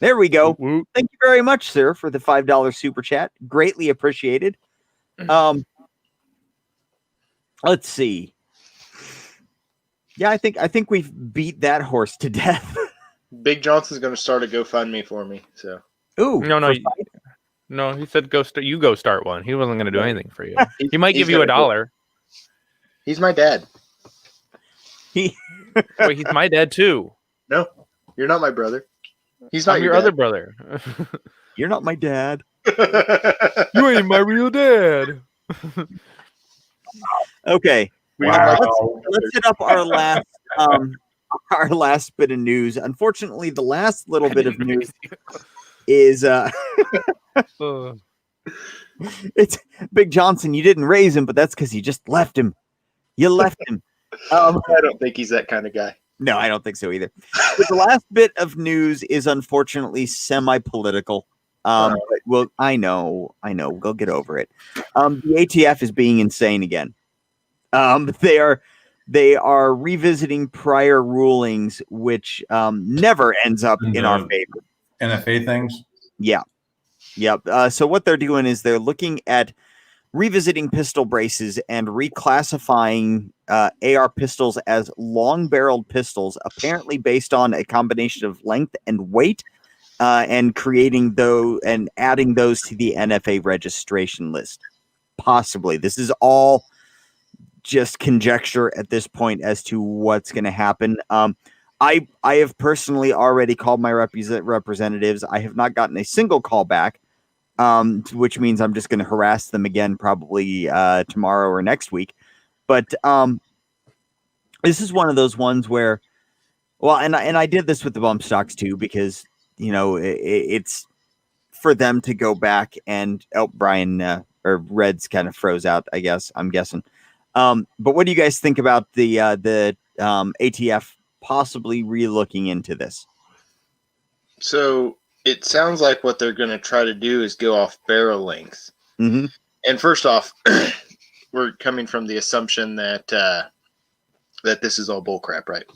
There we go. Thank you very much, sir, for the $5 super chat. Greatly appreciated. Let's see. Yeah, I think we've beat that horse to death. Big Johnson's going to start a GoFundMe for me. So, no, he said you go start one. He wasn't going to do anything for you. He might give you $1. He's my dad. Wait, he's my dad too. No, you're not my brother. He's not your other brother. You're not my dad. You ain't my real dad. Okay. Wow. Let's hit up our last bit of news. Unfortunately, the last little bit of news is it's Big Johnson. You didn't raise him, but that's because you just left him. You left him. I don't think he's that kind of guy. No, I don't think so either. But the last bit of news is unfortunately semi-political. But I know. We'll get over it. The ATF is being insane again. They are revisiting prior rulings, which never ends up in our favor. NFA things. Yeah. Yep. So what they're doing is they're looking at revisiting pistol braces and reclassifying AR pistols as long-barreled pistols, apparently based on a combination of length and weight, and creating those and adding those to the NFA registration list. Possibly. This is all just conjecture at this point as to what's going to happen. I have personally already called my representatives. I have not gotten a single call back. Which means I'm just going to harass them again probably tomorrow or next week. But this is one of those ones where, well, and I did this with the bump stocks too, because, you know, it's for them to go back and, Brian or Red's kind of froze out, I guess, I'm guessing. But what do you guys think about the ATF possibly re-looking into this? So it sounds like what they're going to try to do is go off barrel length. Mm-hmm. And first off, we're coming from the assumption that that this is all bullcrap, right?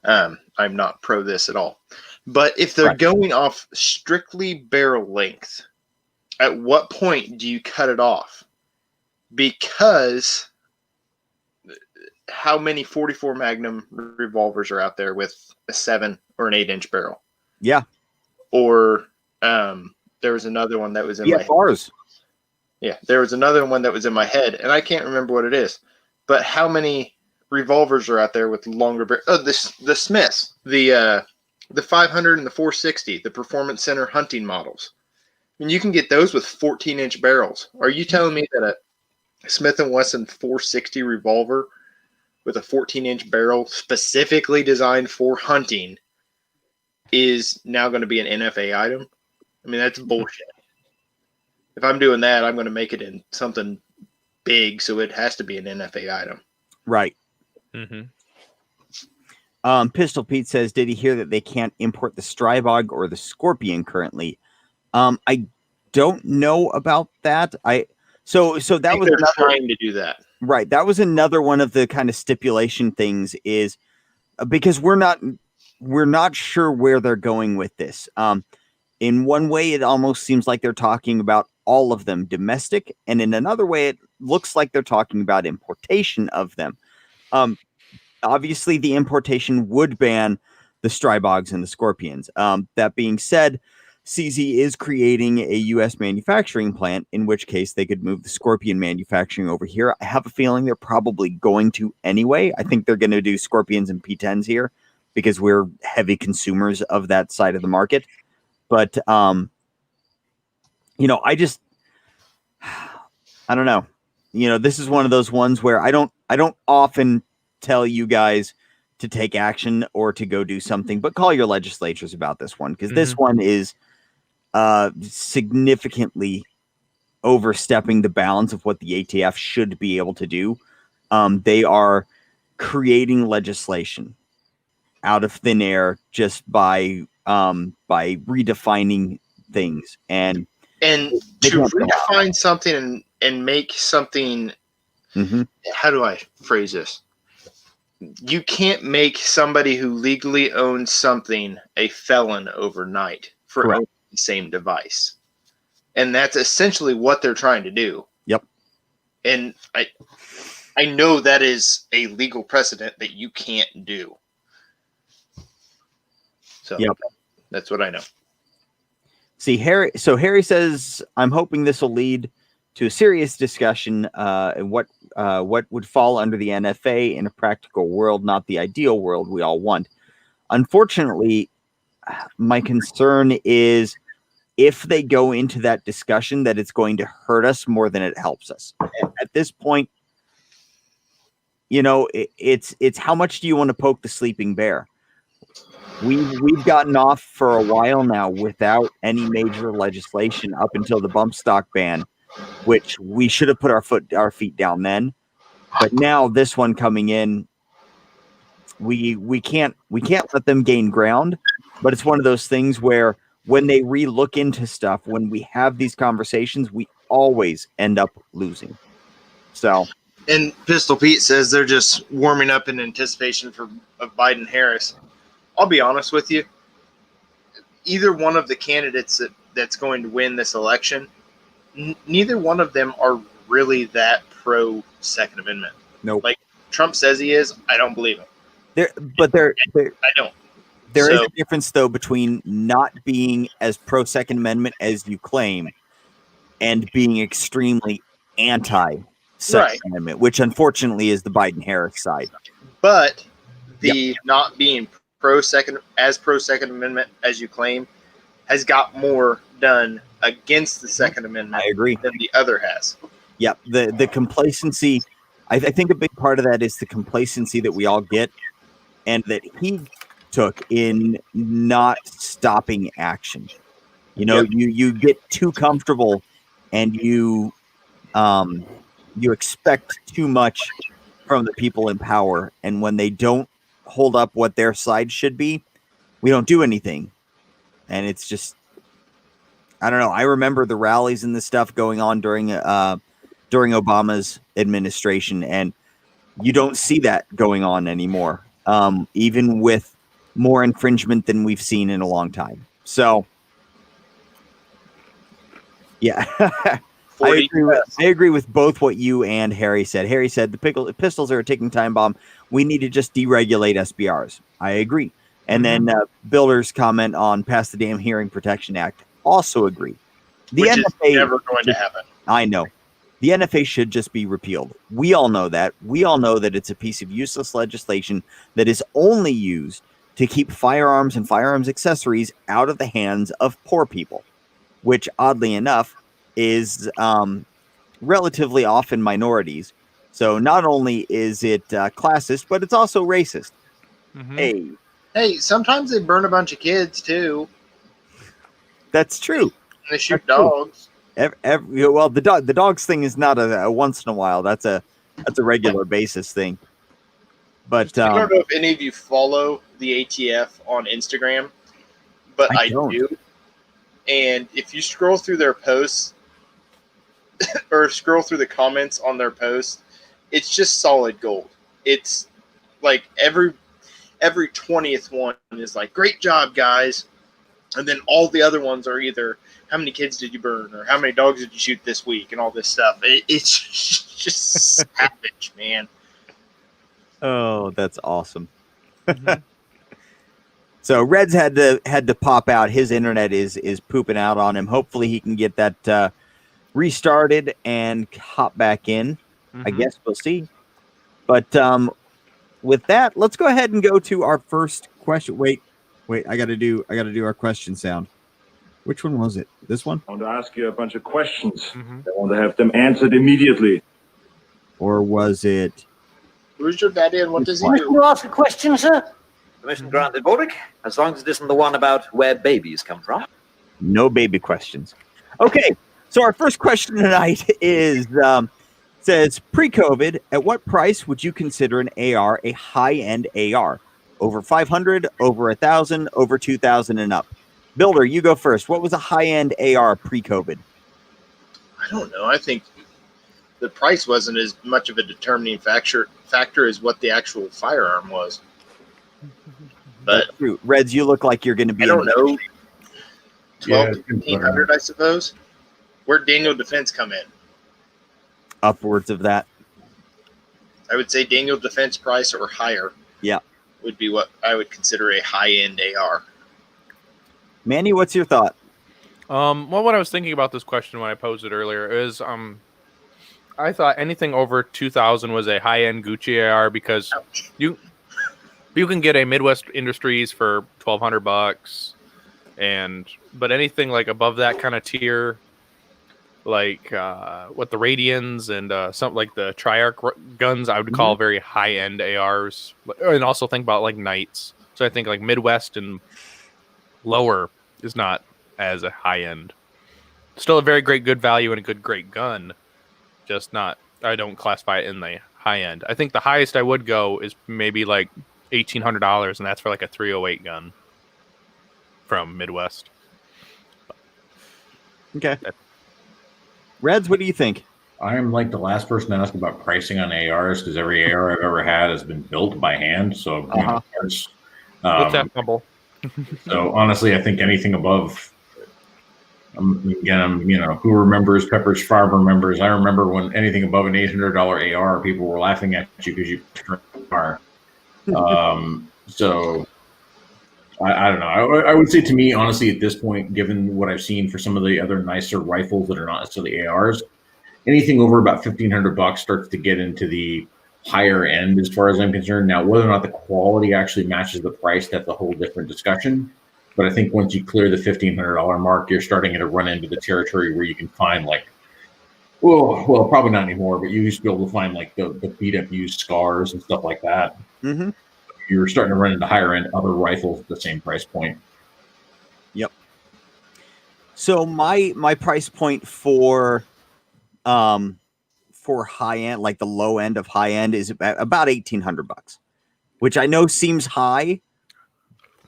I'm not pro this at all. But if they're going off strictly barrel length, at what point do you cut it off? Because how many 44 Magnum revolvers are out there with a 7 or an 8-inch barrel? Yeah. Or there was another one that was in my bars. Yeah, there was another one that was in my head, and I can't remember what it is. But how many revolvers are out there with longer barrels? Oh, the Smiths, the 500 and the 460, the Performance Center hunting models. I mean, you can get those with 14-inch barrels. Are you telling me that a Smith & Wesson 460 revolver with a 14-inch barrel specifically designed for hunting is now going to be an NFA item? I mean, that's bullshit. If I'm doing that, I'm going to make it in something big, so it has to be an NFA item. Right. Mm-hmm. Pistol Pete says, did he hear that they can't import the Strybog or the Scorpion currently? I don't know about that. So that was another, trying to do that. Right. That was another one of the kind of stipulation things is because we're not sure where they're going with this. In one way, it almost seems like they're talking about all of them domestic, and in another way, it looks like they're talking about importation of them. Obviously, the importation would ban the Strybogs and the Scorpions. That being said, CZ is creating a U.S. manufacturing plant, in which case they could move the Scorpion manufacturing over here. I have a feeling they're probably going to anyway. I think they're going to do Scorpions and P10s here because we're heavy consumers of that side of the market. But, you know, I don't know. You know, this is one of those ones where I don't often tell you guys to take action or to go do something, but call your legislatures about this one, because this one is significantly overstepping the bounds of what the ATF should be able to do. They are creating legislation out of thin air just by redefining things and to redefine something and make something. Mm-hmm. How do I phrase this? You can't make somebody who legally owns something a felon overnight for owning the same device. And that's essentially what they're trying to do. Yep. And I know that is a legal precedent that you can't do. So that's what I know. See, Harry says, I'm hoping this will lead to a serious discussion and what would fall under the NFA in a practical world, not the ideal world we all want. Unfortunately, my concern is if they go into that discussion, that it's going to hurt us more than it helps us. At this point, it's how much do you want to poke the sleeping bear? We've gotten off for a while now without any major legislation up until the bump stock ban, which we should have put our feet down then. But now this one coming in, we can't let them gain ground. But it's one of those things where when they re-look into stuff, when we have these conversations, we always end up losing. So, and Pistol Pete says they're just warming up in anticipation of Biden Harris. I'll be honest with you. Either one of the candidates that's going to win this election, neither one of them are really that pro Second Amendment. Nope. Like Trump says he is, I don't believe him. I don't. There is a difference, though, between not being as pro Second Amendment as you claim and being extremely anti Second Amendment, which unfortunately is the Biden Harris side. But the not being pro Second Amendment as you claim has got more done against the Second Amendment. I agree. Than the other has. Yep. The complacency. I think a big part of that is the complacency that we all get, and that he took in not stopping action. You get too comfortable, and you expect too much from the people in power, and when they don't hold up what their side should be, we don't do anything. And it's just, I don't know. I remember the rallies and the stuff going on during Obama's administration, and you don't see that going on anymore, even with more infringement than we've seen in a long time. So, yeah, I agree with both what you and Harry said. Harry said the pistols are a ticking time bomb. We need to just deregulate SBRs. I agree. And then Builder's comment on pass the damn Hearing Protection Act. Also agree. The Which NFA is never going to happen. I know. The NFA should just be repealed. We all know that. We all know that it's a piece of useless legislation that is only used to keep firearms and firearms accessories out of the hands of poor people, which oddly enough is relatively often minorities. So not only is it classist, but it's also racist. Mm-hmm. Hey, sometimes they burn a bunch of kids too. That's true. And they shoot dogs. Well, the dogs thing is not a once in a while. That's a regular basis thing. But I don't know if any of you follow the ATF on Instagram, but I do. And if you scroll through their posts or scroll through the comments on their posts, it's just solid gold. It's like every 20th one is like, great job, guys. And then all the other ones are either, how many kids did you burn? Or how many dogs did you shoot this week? And all this stuff. It's just savage, man. Oh, that's awesome. Mm-hmm. So Reds had to pop out. His internet is pooping out on him. Hopefully he can get that restarted and hop back in. Mm-hmm. I guess we'll see. But with that, let's go ahead and go to our first question. Wait, I gotta do our question sound. Which one was it? This one? I want to ask you a bunch of questions. Mm-hmm. I want to have them answered immediately. Or was it? Who's your daddy and what does he do? Can you ask a question, sir? Permission granted, Boric, as long as it isn't the one about where babies come from. No baby questions. Okay, So our first question tonight is says pre-COVID, at what price would you consider an AR a high-end AR? Over 500, over 1,000, over 2,000 and up. Builder, you go first. What was a high-end AR pre-COVID? I don't know. I think the price wasn't as much of a determining factor as what the actual firearm was. But Reds, you look like you're going to be. I don't know. 12 to Yeah, 1,500, I suppose. Where'd Daniel Defense come in? Upwards of that. I would say Daniel Defense price or higher. Yeah. Would be what I would consider a high-end AR. Manny, what's your thought? Well, what I was thinking about this question when I posed it earlier is, I thought anything over 2,000 was a high-end Gucci AR because you can get a Midwest Industries for $1,200, but anything like above that kind of tier, like what the Radians and something like the Triarch guns, I would call very high-end ARs, and also think about like Knights. So I think like Midwest and lower is not as a high-end. Still a very great good value and a good great gun, just not. I don't classify it in the high-end. I think the highest I would go is maybe like $1,800, and that's for like a 308 gun from Midwest. Okay. Reds, what do you think? I'm like the last person to ask about pricing on ARs because every AR I've ever had has been built by hand. So, What's that humble? So honestly, I think anything above, who remembers Pepperidge Farm remembers. I remember when anything above an $800 AR, people were laughing at you because you turned a car. So I don't know. I would say to me, honestly, at this point, given what I've seen for some of the other nicer rifles that are not necessarily ARs, anything over about $1,500 starts to get into the higher end as far as I'm concerned. Now, whether or not the quality actually matches the price, that's a whole different discussion. But I think once you clear the $1,500 mark, you're starting to run into the territory where you can find well, probably not anymore, but you used to be able to find like the beat up used scars and stuff like that. Mm-hmm. You're starting to run into higher end other rifles at the same price point. Yep. So my price point for high end, like the low end of high end, is about $1,800, which I know seems high,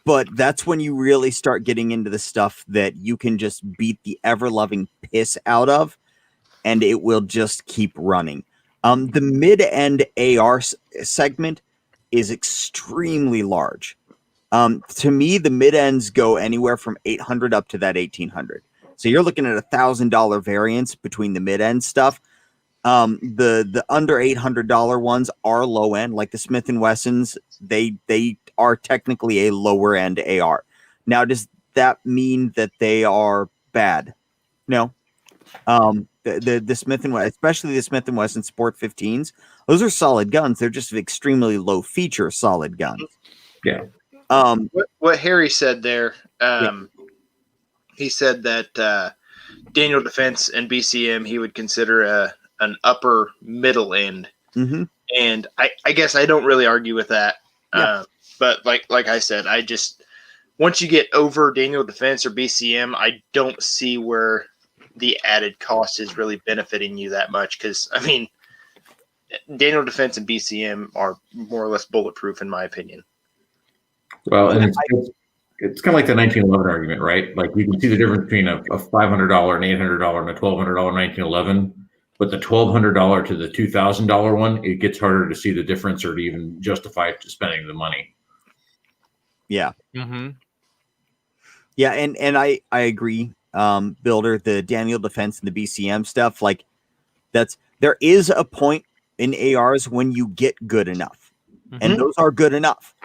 but that's when you really start getting into the stuff that you can just beat the ever loving piss out of, and it will just keep running. The mid end AR segment is extremely large. To me, the mid ends go anywhere from 800 up to that 1,800. So you're looking at $1,000 variance between the mid end stuff. The under $800 ones are low end, like the Smith & Wessons. They are technically a lower end AR. Now, does that mean that they are bad? No. The Smith & Wesson, especially the Smith & Wesson Sport 15s, those are solid guns. They're just extremely low feature solid guns. Yeah. What Harry said there, he said that Daniel Defense and BCM he would consider an upper middle end. Mm-hmm. And I guess I don't really argue with that. Yeah. But like I said, I just once you get over Daniel Defense or BCM, I don't see where the added cost is really benefiting you that much. Because I mean, Daniel Defense and BCM are more or less bulletproof in my opinion. Well, and it's kind of like the 1911 argument, right? Like you can see the difference between a $500, an $800, and a $1,200 1911. But the $1,200 to the $2,000 one, it gets harder to see the difference or to even justify spending the money. Yeah. Mm-hmm. Yeah, and I agree, Builder. The Daniel Defense and the BCM stuff, like there is a point in ARs when you get good enough, and those are good enough.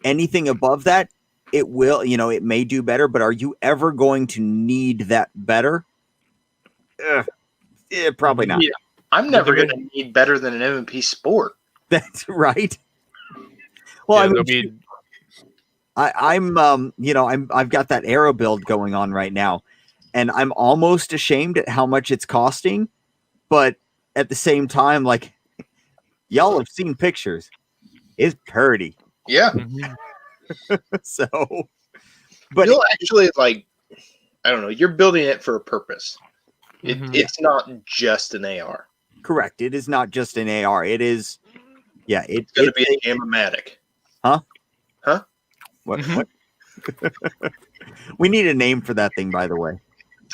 Anything above that, it will, it may do better, but are you ever going to need that better? Probably not. Yeah. I'm never going to need better than an M&P Sport. That's right. Well, yeah, I've got that Aero build going on right now, and I'm almost ashamed at how much it's costing, but at the same time, like, y'all have seen pictures. It's pretty. Yeah. So, but you'll actually I don't know, you're building it for a purpose. It's not just an AR. Correct. It is not just an AR. It is, yeah. It's going to be a Jam-O-Matic. Huh? What? Mhm. What? We need a name for that thing, by the way.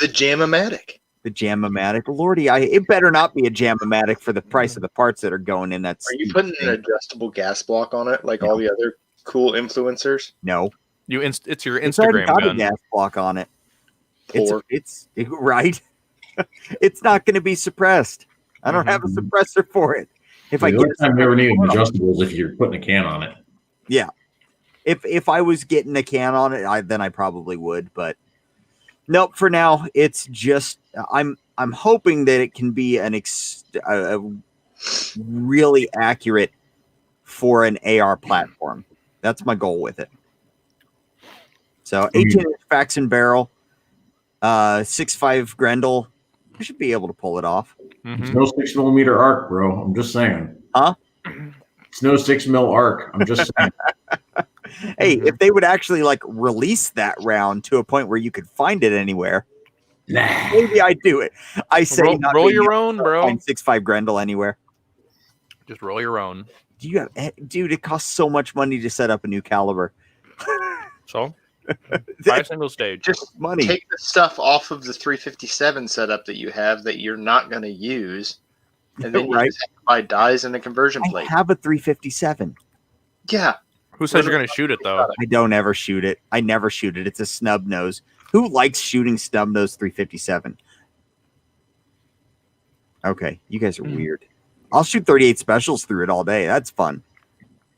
The Jam-O-Matic. The Jam-O-Matic. Lordy, it better not be a Jam-O-Matic for the price of the parts that are going in that. Are you putting an adjustable gas block on it like all the other cool influencers? No. It's your It's already Instagram got gun. a gas block on it. Poor. It's right. It's not going to be suppressed. I don't have a suppressor for it. If I The get only time you ever need adjustables if you're putting a can on it. yeah, if I was getting a can on it, then I probably would. But nope. For now, it's just I'm hoping that it can be a really accurate for an AR platform. That's my goal with it. So 18-inch fax and barrel, 6.5 Grendel. I should be able to pull it off. It's no 6mm arc, bro. I'm just saying. Huh? It's no 6mm arc. I'm just saying. Hey, if they would actually like release that round to a point where you could find it anywhere, maybe I'd do it. I say roll your own, bro. Find 6.5 Grendel anywhere. Just roll your own. Do you have, dude? It costs so much money to set up a new caliber. So, buy a single stage. Just money. Take the stuff off of the 357 setup that you have that you're not going to use, and then you just have to buy dies and a conversion plate. I have a 357. Yeah. Who says you're going to shoot it though? I don't ever shoot it. I never shoot it. It's a snub nose. Who likes shooting snub nose 357? Okay, you guys are weird. I'll shoot 38 specials through it all day. That's fun.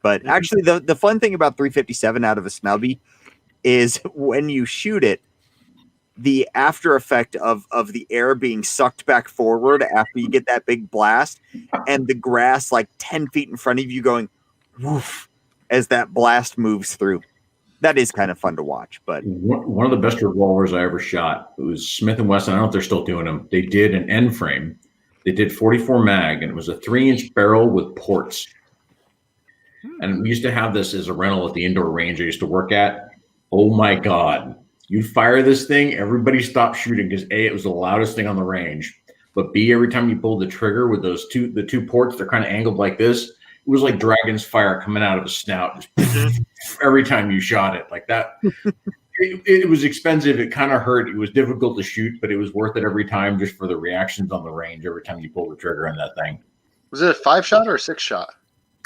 But actually, the fun thing about 357 out of a snubby is when you shoot it, the after effect of the air being sucked back forward after you get that big blast, and the grass like 10 feet in front of you going woof as that blast moves through. That is kind of fun to watch. But one of the best revolvers I ever shot, it was Smith & Wesson. I don't know if they're still doing them. They did an end frame. They did 44 mag, and it was a 3-inch barrel with ports. And we used to have this as a rental at the indoor range I used to work at. Oh my God. You'd fire this thing, everybody stopped shooting because A, it was the loudest thing on the range. But B, every time you pulled the trigger with the two ports, they're kind of angled like this. It was like dragon's fire coming out of a snout. Just every time you shot it like that. It was expensive. It kind of hurt. It was difficult to shoot, but it was worth it every time just for the reactions on the range every time you pulled the trigger on that thing. Was it a 5-shot or a 6-shot?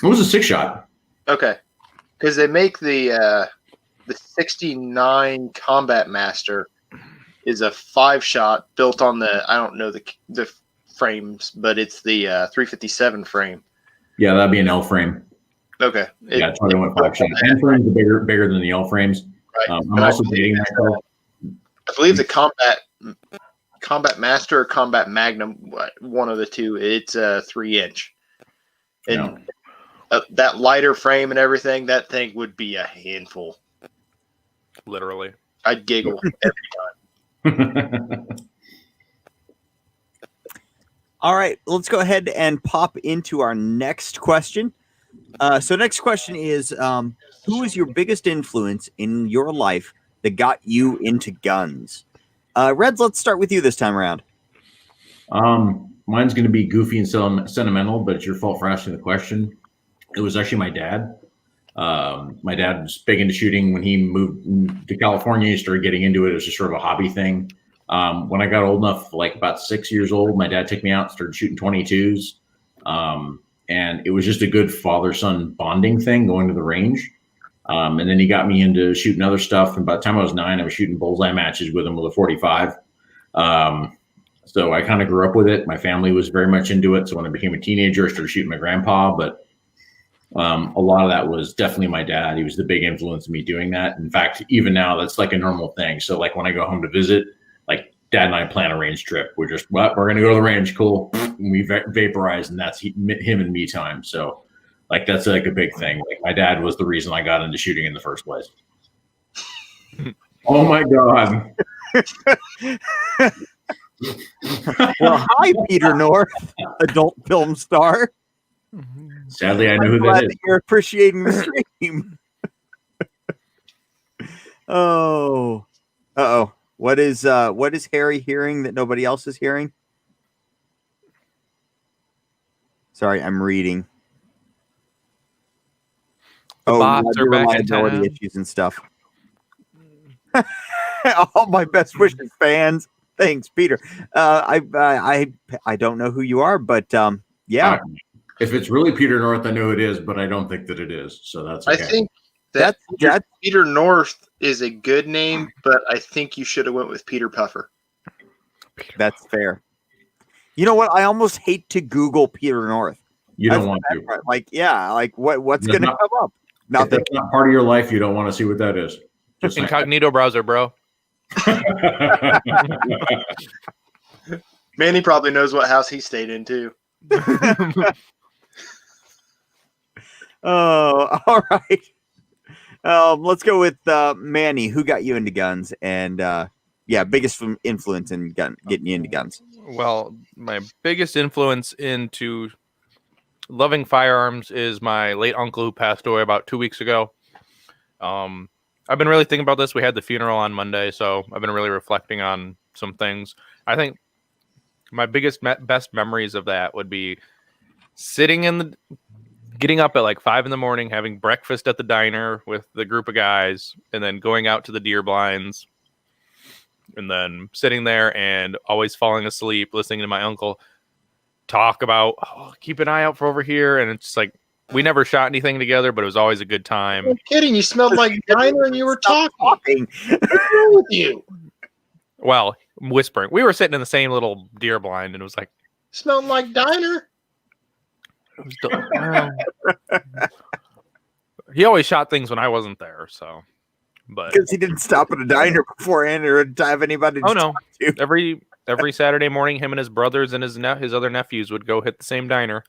It was a 6-shot. Okay. Because they make the 69 Combat Master is a 5-shot built on I don't know the frames, but it's the 357 frame. Yeah, that'd be an L frame. Okay. Yeah, 21 5-shot. N frames are bigger than the L frames. Right. I'm also dating myself. I believe the Combat Master or Combat Magnum, one of the two, it's a 3-inch. And that lighter frame and everything, that thing would be a handful. Literally. I'd giggle every time. all right, let's go ahead and pop into our next question. So next question is, who is your biggest influence in your life that got you into guns? Reds, let's start with you this time around. Mine's going to be goofy and sentimental, but it's your fault for asking the question. It was actually my dad. My dad was big into shooting. When he moved to California, he started getting into it. It was just sort of a hobby thing. When I got old enough, like about 6 years old, my dad took me out and started shooting 22s. And it was just a good father-son bonding thing, going to the range. And then he got me into shooting other stuff. And by the time I was 9, I was shooting bullseye matches with him with a 45. So I kind of grew up with it. My family was very much into it. So when I became a teenager, I started shooting my grandpa. But a lot of that was definitely my dad. He was the big influence in me doing that. In fact, even now, that's like a normal thing. So like when I go home to visit, like Dad and I plan a range trip. We're just, we're going to go to the range. Cool. And we vaporize, and that's him and me time. So like, that's like a big thing. Like my dad was the reason I got into shooting in the first place. Oh my God. Well, hi, Peter North, adult film star. Sadly, I know who glad that is. You're appreciating the stream. Oh, What is Harry hearing that nobody else is hearing? Sorry, I'm reading. Bots are back in reliability town. issues and stuff. All my best wishes, fans. Thanks, Peter. I don't know who you are, but yeah. If it's really Peter North, I know it is, but I don't think that it is. So that's okay. I think that Peter North is a good name, but I think you should have went with Peter Puffer. That's fair. You know what? I almost hate to Google Peter North. You don't want to. Part. Like, yeah, like what's going to come up? If that's not part of your life, you don't want to see what that is. Just incognito browser, bro. Manny probably knows what house he stayed in too. Oh, all right. Let's go with Manny. Who got you into guns? And biggest influence in getting you into guns. Well, my biggest influence into loving firearms is my late uncle who passed away about 2 weeks ago. I've been really thinking about this. We had the funeral on Monday, so I've been really reflecting on some things. I think my best memories of that would be getting up at like 5 a.m, having breakfast at the diner with the group of guys, and then going out to the deer blinds, and then sitting there and always falling asleep, listening to my uncle talk about, keep an eye out for over here. And it's like, we never shot anything together, but it was always a good time. I'm kidding. You smelled like diner and you were talking. What's wrong with you? Well, whispering. We were sitting in the same little deer blind, and it was like, smelled like diner. He always shot things when I wasn't there, so. But because he didn't stop at a diner beforehand or have anybody to talk to. Every Saturday morning, him and his brothers and his other nephews would go hit the same diner.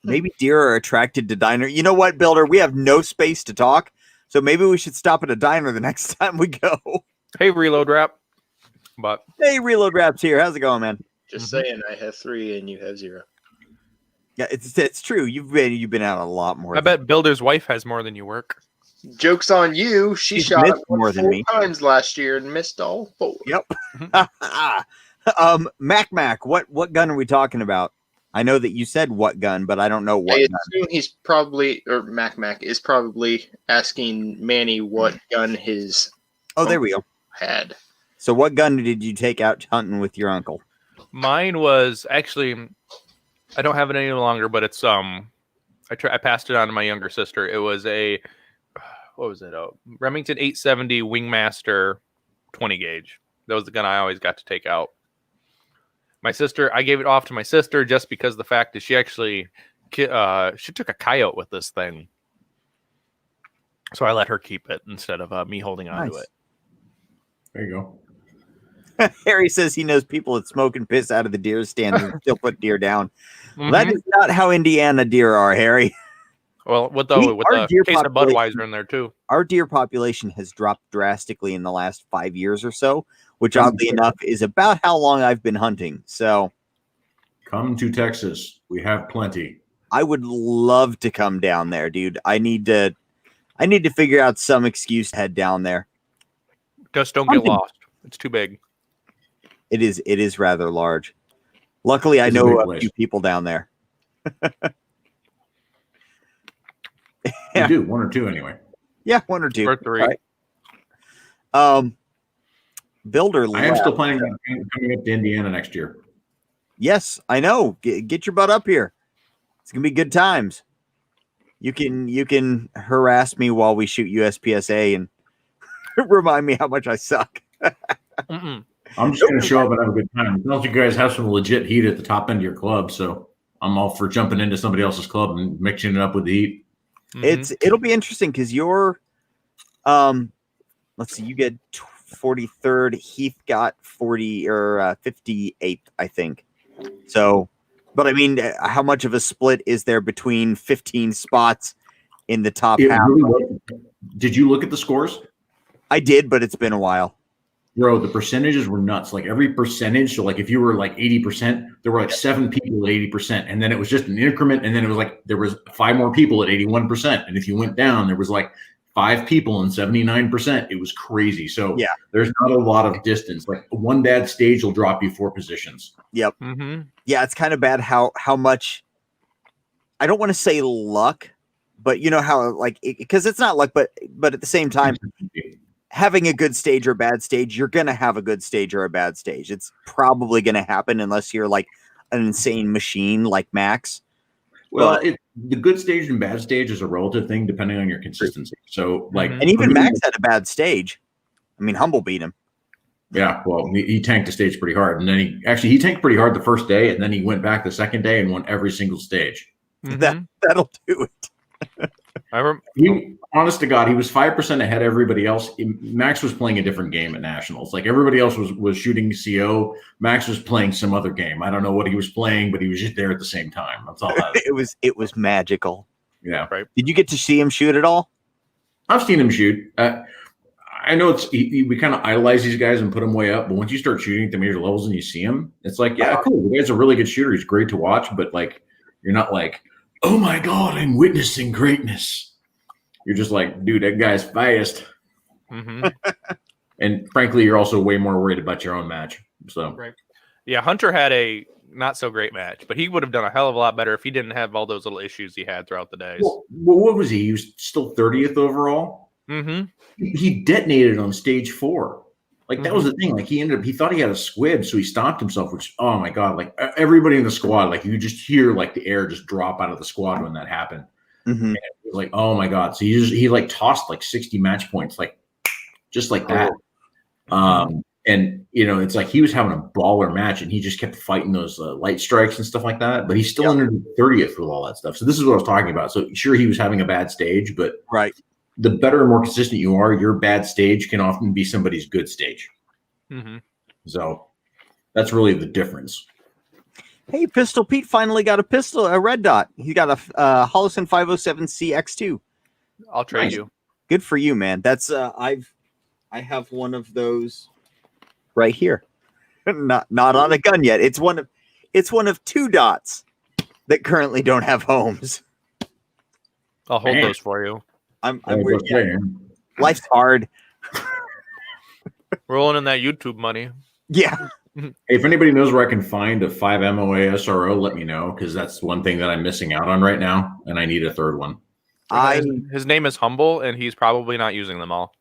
Maybe deer are attracted to diner. You know what, Builder? We have no space to talk, so maybe we should stop at a diner the next time we go. Hey, Reload Rap. Hey, Reload Rap's here. How's it going, man? Just saying, I have 3 and you have 0. Yeah, it's true. You've been out a lot more. I bet Builder's wife has more than you work. Joke's on you. She shot more than 4 times last year and missed all 4. Yep. Mac, what gun are we talking about? I know that you said what gun, but I don't know what gun. I assume he's probably, or Mac is probably asking Manny what gun his there we go. Had. So what gun did you take out hunting with your uncle? Mine was actually, I don't have it any longer, but it's I passed it on to my younger sister. It was what was it? Remington 870 Wingmaster 20 gauge. That was the gun I always got to take out. My sister, I gave it off to my sister just because the fact is she actually she took a coyote with this thing, so I let her keep it instead of me holding on to it. There you go. Harry says he knows people that smoke and piss out of the deer stand and still put deer down. Well, that is not how Indiana deer are, Harry. Well, with the case of Budweiser in there too. Our deer population has dropped drastically in the last 5 years or so, which oddly enough is about how long I've been hunting. So come to Texas. We have plenty. I would love to come down there, dude. I need to figure out some excuse to head down there. Just don't get lost. It's too big. It is rather large. Luckily, I know a few people down there. You do 1 or 2 anyway. Yeah, 1 or 2 or 3. Right. Builder. I am still planning on coming up to Indiana next year. Yes, I know. Get your butt up here. It's gonna be good times. You can harass me while we shoot USPSA and remind me how much I suck. I'm just going to show up and have a good time. As long as you guys have some legit heat at the top end of your club, so I'm all for jumping into somebody else's club and mixing it up with the heat. It'll be interesting because you're, let's see, you get 43rd. Heath got 40 or 58th, I think. So, but I mean, how much of a split is there between 15 spots in the top half? Really, did you look at the scores? I did, but it's been a while. Bro, the percentages were nuts. Like every percentage. So like if you were like 80%, there were like 7 people at 80%. And then it was just an increment. And then it was like there was 5 more people at 81%. And if you went down, there was like 5 people and 79%. It was crazy. So Yeah. there's not a lot of distance. Like one bad stage will drop you 4 positions. Yep. Mm-hmm. Yeah, it's kind of bad how much, I don't want to say luck, but you know how like, because it's not luck, but at the same time, having a good stage or a bad stage, you're going to have a good stage or a bad stage. It's probably going to happen unless you're like an insane machine like Max. Well, the good stage and bad stage is a relative thing depending on your consistency. So, like, and even Max had a bad stage. I mean, Humble beat him. Yeah, well, he tanked the stage pretty hard, and then he tanked pretty hard the first day, and then he went back the second day and won every single stage. Mm-hmm. That'll do it. Honest to God, he was 5% ahead of everybody else. Max was playing a different game at Nationals. Like everybody else was shooting CO. Max was playing some other game. I don't know what he was playing, but he was just there at the same time. That's all. It was magical. Yeah. Right. Did you get to see him shoot at all? I've seen him shoot. I know we kind of idolize these guys and put them way up, but once you start shooting at the major levels and you see him, it's like, yeah, cool. The guy's a really good shooter. He's great to watch, but like, you're not like, oh my God, I'm witnessing greatness. You're just like, dude, that guy's fast. Mm-hmm. And frankly, you're also way more worried about your own match. So, right. Yeah, Hunter had a not so great match, but he would have done a hell of a lot better if he didn't have all those little issues he had throughout the days. Well, what was he? He was still 30th overall. Mm-hmm. He detonated on stage 4. Like that was the thing. Like he thought he had a squib, so he stopped himself. Which, oh my God! Like everybody in the squad, like you just hear like the air just drop out of the squad when that happened. Mm-hmm. It was like, oh my God! So he like tossed like 60 match points, like just like that. And you know, it's like he was having a baller match, and he just kept fighting those light strikes and stuff like that. But he still entered 30th with all that stuff. So this is what I was talking about. So sure, he was having a bad stage, but right. The better and more consistent you are, your bad stage can often be somebody's good stage. Mm-hmm. So that's really the difference. Hey, Pistol Pete finally got a red dot. He got a Holliston 507C X2. I'll trade you. Good for you, man. That's I have one of those right here. not on a gun yet. It's one of 2 dots that currently don't have homes. I'll hold those for you. I'm weird. Yeah. Life's hard. Rolling in that YouTube money. Yeah. Hey, if anybody knows where I can find a 5 MOA SRO, let me know, because that's one thing that I'm missing out on right now, and I need a third one. His name is Humble, and he's probably not using them all.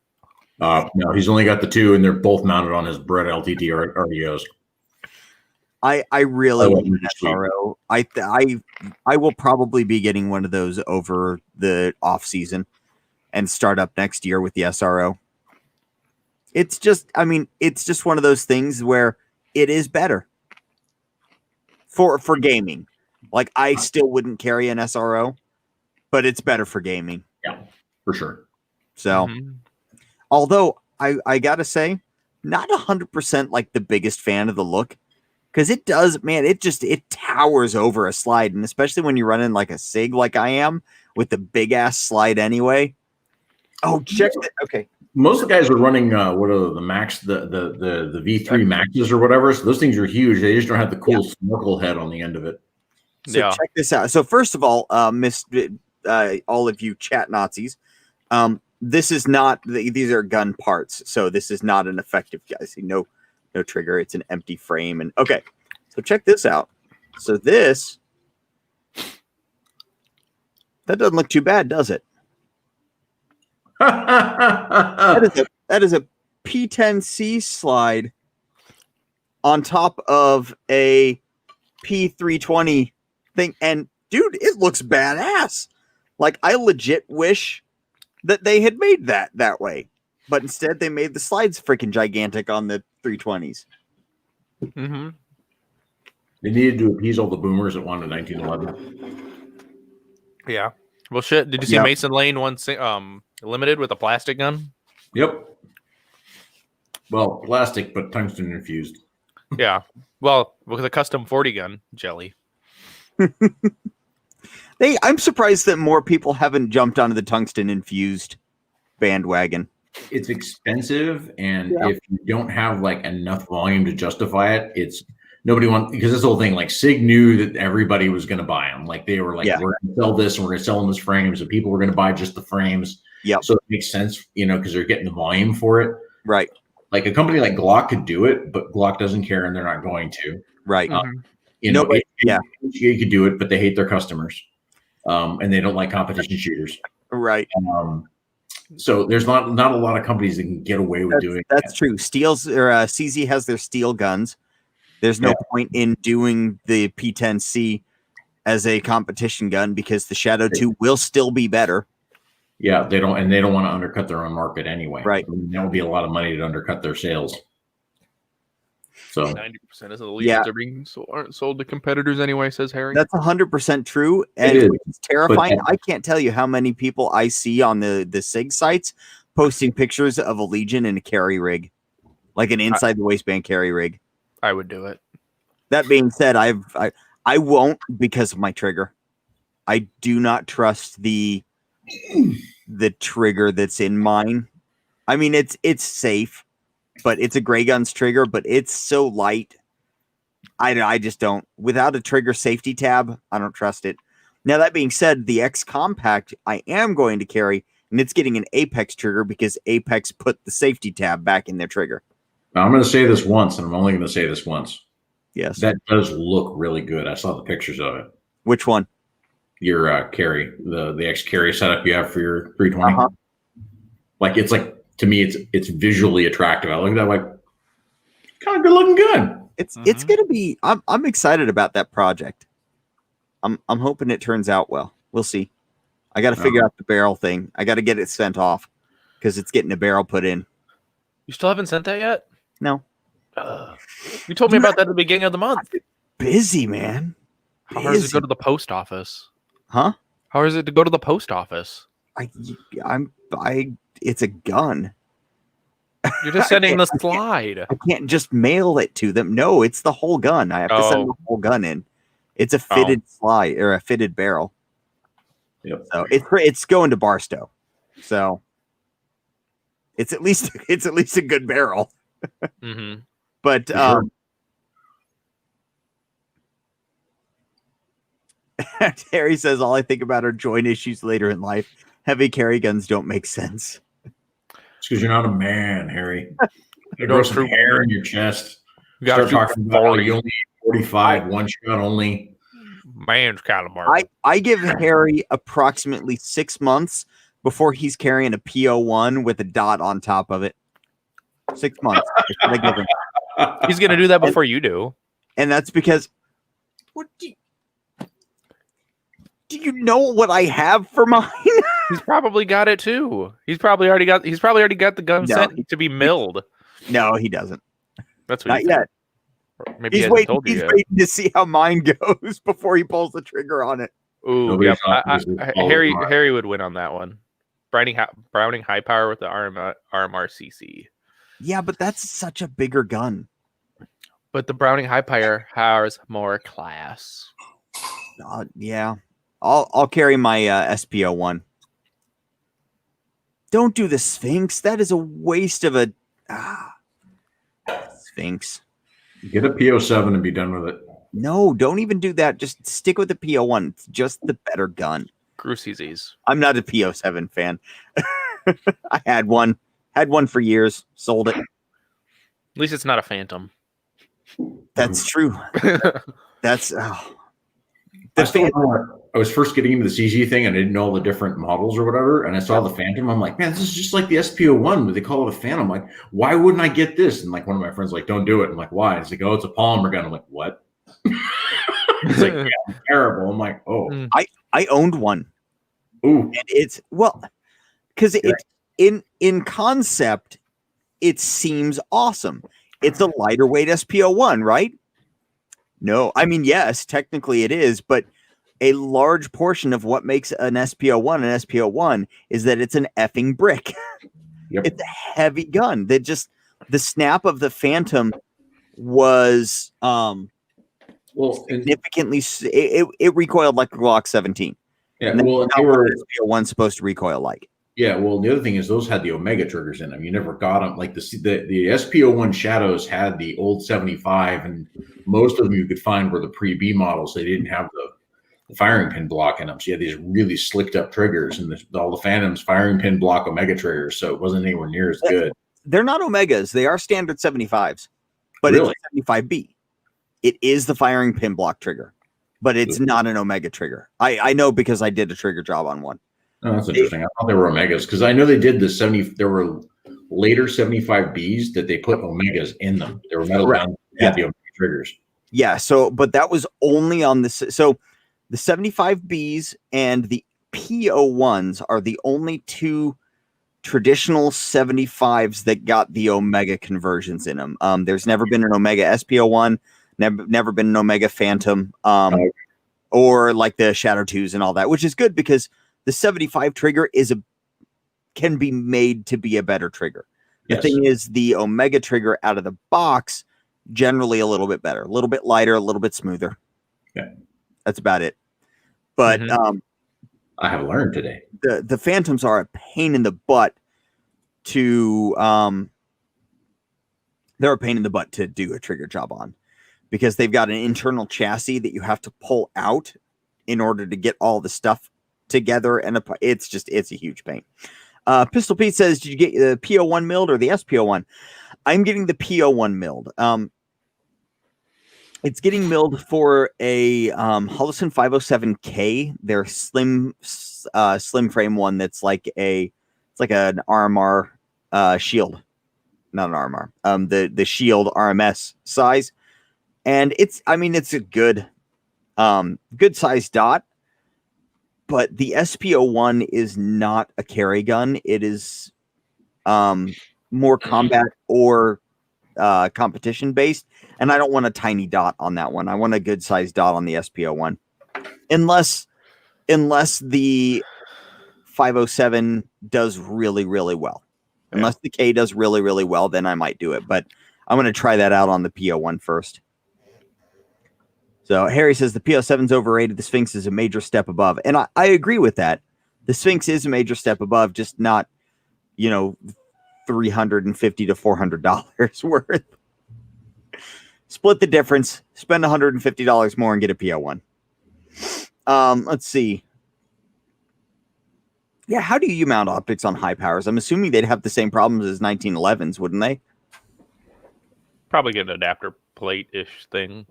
No, he's only got the 2, and they're both mounted on his Brett LTT RDOs. I really want an SRO. I will probably be getting one of those over the off season and start up next year with the SRO. It's just one of those things where it is better for gaming. Like I still wouldn't carry an SRO, but it's better for gaming. Yeah, for sure. So, although I gotta say, not 100% like the biggest fan of the look, because it does, man. It towers over a slide, and especially when you're running like a SIG, like I am, with the big ass slide anyway. Oh, check it. Okay. Most of the guys are running what are the Max, the V3 Maxes or whatever. So those things are huge. They just don't have the cool snorkel head on the end of it. So check this out. So first of all, all of you chat Nazis, this is not. These are gun parts, so this is not an effective. I see no trigger. It's an empty frame. And okay, so check this out. So that doesn't look too bad, does it? that is a P10C slide on top of a P320 thing, and dude, it looks badass. Like I legit wish that they had made that way, but instead they made the slides freaking gigantic on the 320s. Mm-hmm. They needed to appease all the boomers that wanted 1911. Yeah. Well, shit. Did you see Mason Lane once limited with a plastic gun? Yep. Well, plastic, but tungsten infused. Yeah. Well, with a custom 40 gun, jelly. I'm surprised that more people haven't jumped onto the tungsten infused bandwagon. It's expensive, and if you don't have like enough volume to justify it, it's nobody wants, because this whole thing, like Sig knew that everybody was going to buy them. Like they were like, we're going to sell this and we're going to sell them as frames, and people were going to buy just the frames. Yeah. So it makes sense, because they're getting the volume for it. Right. Like a company like Glock could do it, but Glock doesn't care and they're not going to. Right. You could do it, but they hate their customers. And they don't like competition shooters. Right. So there's not a lot of companies that can get away with doing that. That's true. Steel's or CZ has their steel guns. There's no point in doing the P10C as a competition gun because the Shadow 2 will still be better. Yeah, they don't want to undercut their own market anyway. Right. I mean, that would be a lot of money to undercut their sales. So 90% of the leads are being aren't sold to competitors anyway, says Harry. That's 100% true, and it's terrifying. I can't tell you how many people I see on the SIG sites posting pictures of a Legion in a carry rig, like an inside the waistband carry rig. I would do it. That being said, I won't because of my trigger. I do not trust the trigger that's in mine. I mean, it's safe. But it's a Gray Guns trigger, but it's so light. I just don't. Without a trigger safety tab, I don't trust it. Now, that being said, the X Compact I am going to carry, and it's getting an Apex trigger because Apex put the safety tab back in their trigger. Now, I'm going to say this once, and I'm only going to say this once. Yes. That does look really good. I saw the pictures of it. Which one? Your carry, the X carry setup you have for your 320. Like, it's like, to me, it's visually attractive. I look at that like kind of good looking gun. It's gonna be. I'm excited about that project. I'm hoping it turns out well. We'll see. I got to figure out the barrel thing. I got to get it sent off because it's getting a barrel put in. You still haven't sent that yet? No. You told me about that at the beginning of the month. Busy, man. How hard is it to go to the post office? Huh? How hard is it to go to the post office? It's a gun. You're just sending the slide. I can't just mail it to them. No, it's the whole gun. I have to send the whole gun in. It's a fitted slide or a fitted barrel. Yep. So it's going to Barstow. So it's at least a good barrel. But Harry says all I think about are joint issues later in life. Heavy carry guns don't make sense. It's because you're not a man, Harry. You grow some hair in your chest. You got to start talking about you only need 45, one shot only. Man's kind of mark. I give Harry approximately 6 months before he's carrying a PO1 with a dot on top of it. 6 months. I give him. He's gonna do that before you do, and that's because. Do you know what I have for mine? He's probably got it too. He's probably already got the gun sent to be milled. No, he doesn't. That's what not yet. Maybe he's waiting to see how mine goes before he pulls the trigger on it. Ooh, yeah. Harry would win on that one. Browning high power with the RMRCC. Yeah, but that's such a bigger gun. But the Browning high power has more class. Yeah. I'll carry my SPO1. Don't do the Sphinx. That is a waste of a Sphinx. Get a PO7 and be done with it. No, don't even do that. Just stick with the PO1. It's just the better gun. Screw CZs. I'm not a PO7 fan. I had one for years. Sold it. At least it's not a Phantom. That's true. That's I was first getting into the CZ thing and I didn't know all the different models or whatever. And I saw the Phantom. I'm like, man, this is just like the SPO1, but they call it a Phantom. I'm like, why wouldn't I get this? And like one of my friends like, don't do it. I'm like, why? It's like, oh, it's a polymer gun. I'm like, what? It's like, yeah, terrible. I'm like, oh. I owned one. Ooh. And it's because in concept, it seems awesome. It's a lighter weight SPO1, right? No, I mean, yes, technically it is, but a large portion of what makes an SPO1 is that it's an effing brick. Yep. It's a heavy gun. That just the snap of the Phantom was significantly. It recoiled like a Glock 17. Yeah, and well, they were SPO1 supposed to recoil like. Yeah, well, the other thing is those had the Omega triggers in them. You never got them. Like the SPO1 Shadows had the old 75 and most of them you could find were the pre-B models. They didn't have the firing pin block in them. So you had these really slicked up triggers, and all the Phantoms firing pin block Omega triggers. So it wasn't anywhere near as good. They're not Omegas. They are standard 75s, but Really? it's a 75B. It is the firing pin block trigger, but it's not an Omega trigger. I know because I did a trigger job on one. Oh, that's interesting. I thought they were Omegas because I know they did the 70. There were later 75Bs that they put Omegas in them. They were metal bound. Had the Omega triggers. Yeah. So, but that was only on this. So the 75Bs and the P01s are the only two traditional 75s that got the Omega conversions in them. There's never been an Omega SP01, never been an Omega Phantom, or like the Shadow 2s and all that, which is good because the 75 trigger can be made to be a better trigger. The thing is, the Omega trigger out of the box, generally a little bit better, a little bit lighter, a little bit smoother. Yeah. That's about it. But I have learned today. The Phantoms are a pain in the butt to they're a pain in the butt to do a trigger job on because they've got an internal chassis that you have to pull out in order to get all the stuff together, and it's a huge pain. Pistol Pete says, did you get the PO1 milled or the SPO1? I'm getting the PO1 milled. It's getting milled for a Hullison 507K, their slim frame one that's like an RMR shield, not an RMR. The shield RMS size, and it's a good size dot. But the SPO1 is not a carry gun. It is more combat or competition based. And I don't want a tiny dot on that one. I want a good sized dot on the SPO1. Unless the 507 does really, really well. Yeah. Unless the K does really, really well, then I might do it. But I'm going to try that out on the PO1 first. So Harry says the PO7's overrated. The Sphinx is a major step above. And I agree with that. The Sphinx is a major step above, just not, $350 to $400 worth. Split the difference, spend $150 more and get a PO1. Let's see. Yeah, how do you mount optics on high powers? I'm assuming they'd have the same problems as 1911s, wouldn't they? Probably get an adapter plate-ish thing.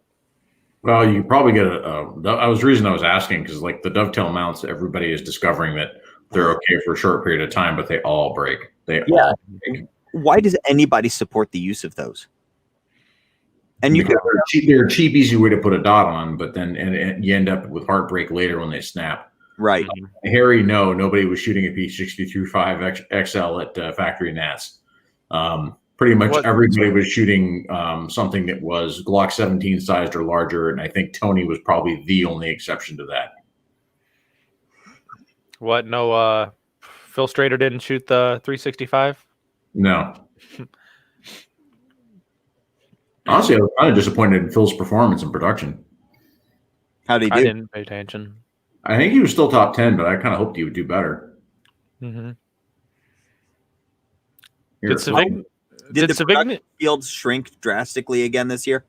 Well, you probably get that was the reason I was asking, because like the dovetail mounts, everybody is discovering that they're okay for a short period of time, but they all break. All break. Why does anybody support the use of those? And they're a cheap, easy way to put a dot on, but then and you end up with heartbreak later when they snap. Right. Harry, no, nobody was shooting a P63.5 XL at factory Nats. Pretty much everybody was shooting something that was Glock 17 sized or larger, and I think Tony was probably the only exception to that. What? No, Phil Strader didn't shoot the 365? No. Honestly, I was kind of disappointed in Phil's performance in production. How did he do? I didn't pay attention. I think he was still top 10, but I kind of hoped he would do better. Mm-hmm. Did the production fields shrink drastically again this year?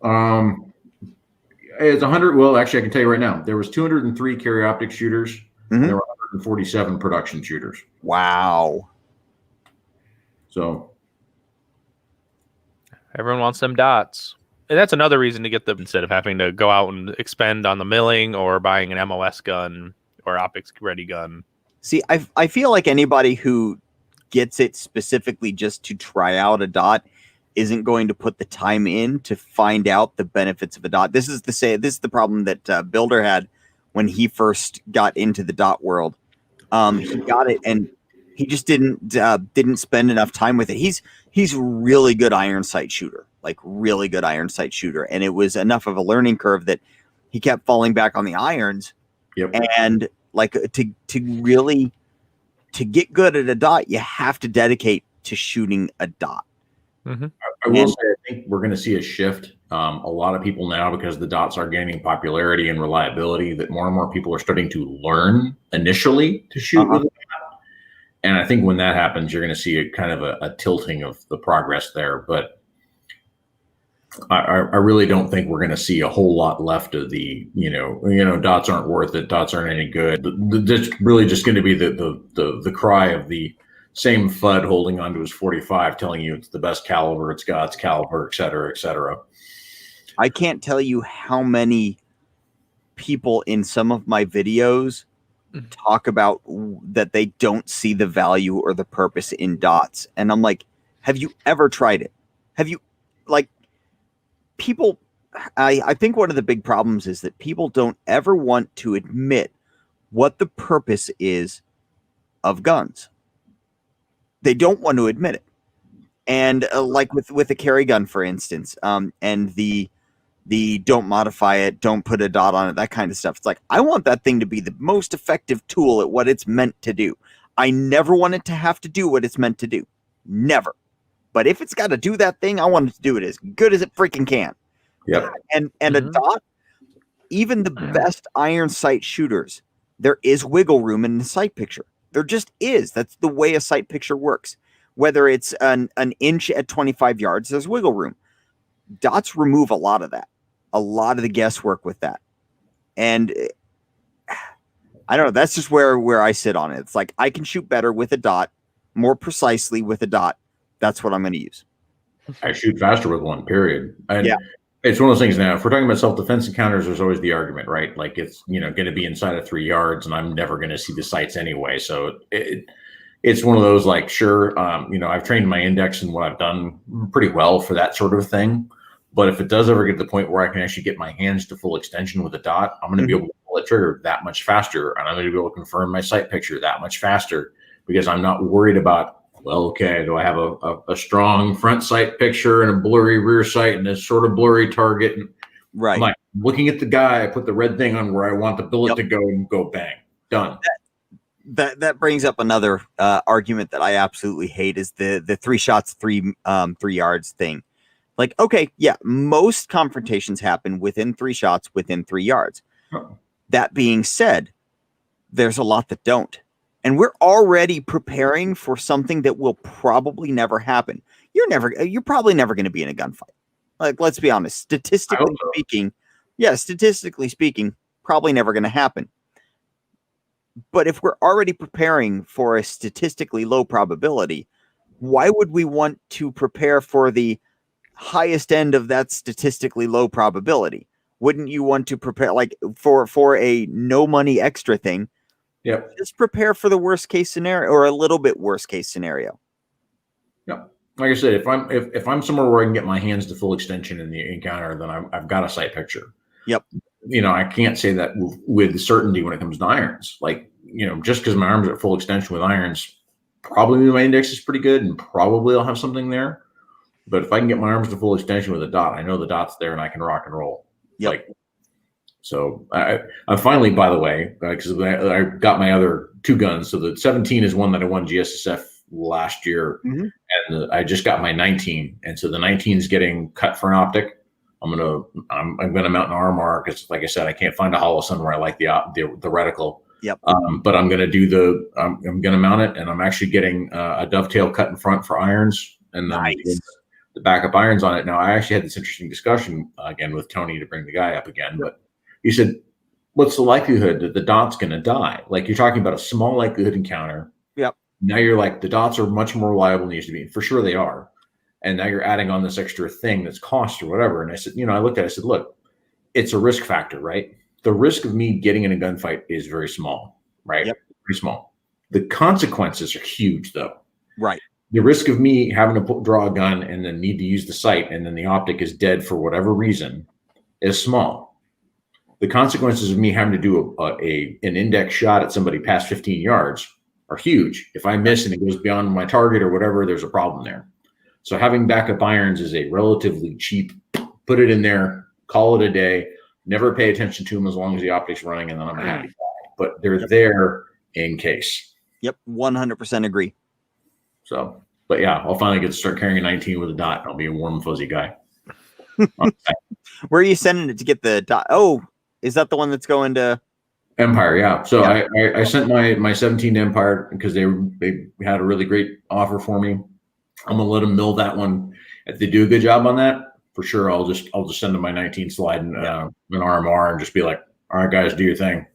It's 100. Well, actually, I can tell you right now, there was 203 carry optic shooters. Mm-hmm. And there were 147 production shooters. Wow. So everyone wants them dots. And that's another reason to get them instead of having to go out and expend on the milling or buying an MOS gun or optics ready gun. See, I feel like anybody who gets it specifically just to try out a dot isn't going to put the time in to find out the benefits of a dot. This is the problem that Builder had when he first got into the dot world. He got it and he just didn't spend enough time with it. He's really good iron sight shooter, like really good iron sight shooter. And it was enough of a learning curve that he kept falling back on the irons. Yep. And like to really get good at a dot, you have to dedicate to shooting a dot. Mm-hmm. I will say, I think we're going to see a shift. A lot of people now, because the dots are gaining popularity and reliability, that more and more people are starting to learn initially to shoot with a dot. And I think when that happens, you're going to see a kind of a tilting of the progress there. But I really don't think we're going to see a whole lot left of the, dots aren't worth it. Dots aren't any good. That's really just going to be the cry of the same FUD holding onto his 45, telling you it's the best caliber, it's God's caliber, et cetera, et cetera. I can't tell you how many people in some of my videos talk about that they don't see the value or the purpose in dots. And I'm like, have you ever tried it? Have you, like, people, I think one of the big problems is that people don't ever want to admit what the purpose is of guns. They don't want to admit it. And like with a carry gun, for instance, and the don't modify it, don't put a dot on it, that kind of stuff. It's like, I want that thing to be the most effective tool at what it's meant to do. I never want it to have to do what it's meant to do. Never. But if it's got to do that thing, I want it to do it as good as it freaking can. Yeah. And a dot, even the best iron sight shooters, there is wiggle room in the sight picture. There just is. That's the way a sight picture works. Whether it's an inch at 25 yards, there's wiggle room. Dots remove a lot of that, a lot of the guesswork with that. And I don't know. That's just where I sit on it. It's like, I can shoot better with a dot, more precisely with a dot. That's what I'm going to use. I shoot faster with one, period. And yeah. It's one of those things now. If we're talking about self-defense encounters, there's always the argument, right? Like, it's, going to be inside of 3 yards and I'm never going to see the sights anyway. So it's one of those, like, sure, I've trained my index and what I've done pretty well for that sort of thing. But if it does ever get to the point where I can actually get my hands to full extension with a dot, I'm going to be able to pull the trigger that much faster. And I'm going to be able to confirm my sight picture that much faster because I'm not worried about, well, okay, do I have a strong front sight picture and a blurry rear sight and a sort of blurry target? And right. I'm like, looking at the guy, I put the red thing on where I want the bullet to go and go bang. Done. That brings up another argument that I absolutely hate is the 3 shots, 3 yards thing. Like, okay, yeah, most confrontations happen within 3 shots, within 3 yards. Oh. That being said, there's a lot that don't. And we're already preparing for something that will probably never happen. You're probably never going to be in a gunfight. Like, let's be honest. Statistically speaking, probably never going to happen. But if we're already preparing for a statistically low probability, why would we want to prepare for the highest end of that statistically low probability? Wouldn't you want to prepare like for a no money extra thing? Yeah. Just prepare for the worst case scenario or a little bit worst case scenario. Yeah. Like I said, if I'm somewhere where I can get my hands to full extension in the encounter, then I've got a sight picture. Yep. I can't say that with certainty when it comes to irons. Like, just because my arms are at full extension with irons, probably my index is pretty good and probably I'll have something there. But if I can get my arms to full extension with a dot, I know the dot's there and I can rock and roll. Yep. So I finally, by the way, because I got my other 2 guns. So the 17 is one that I won GSSF last year, and I just got my 19. And so the 19 is getting cut for an optic. I'm gonna mount an RMR because, like I said, I can't find a hollow sun where I like the reticle. Yep. But I'm gonna I'm gonna mount it, and I'm actually getting a dovetail cut in front for irons, and then the backup irons on it. Now I actually had this interesting discussion again with Tony to bring the guy up again, but he said, what's the likelihood that the dot's going to die? Like, you're talking about a small likelihood encounter. Yep. Now you're like, the dots are much more reliable than they used to be. For sure they are. And now you're adding on this extra thing that's cost or whatever. And I said, I looked at it, I said, look, it's a risk factor, right? The risk of me getting in a gunfight is very small, right? Yep. Very small. The consequences are huge, though. Right. The risk of me having to draw a gun and then need to use the sight and then the optic is dead for whatever reason is small. The consequences of me having to do an index shot at somebody past 15 yards are huge. If I miss and it goes beyond my target or whatever, there's a problem there. So having backup irons is a relatively cheap, put it in there, call it a day, never pay attention to them as long as the optic's running, and then I'm a happy guy. But they're there in case. Yep, 100% agree. So, but yeah, I'll finally get to start carrying a 19 with a dot. I'll be a warm, fuzzy guy. Where are you sending it to get the dot? Oh, is that the one that's going to Empire? Yeah. So yeah. I sent my 17 to Empire because they had a really great offer for me. I'm gonna let them mill that one. If they do a good job on that, for sure, I'll just send them my 19 slide and an RMR and just be like, all right, guys, do your thing.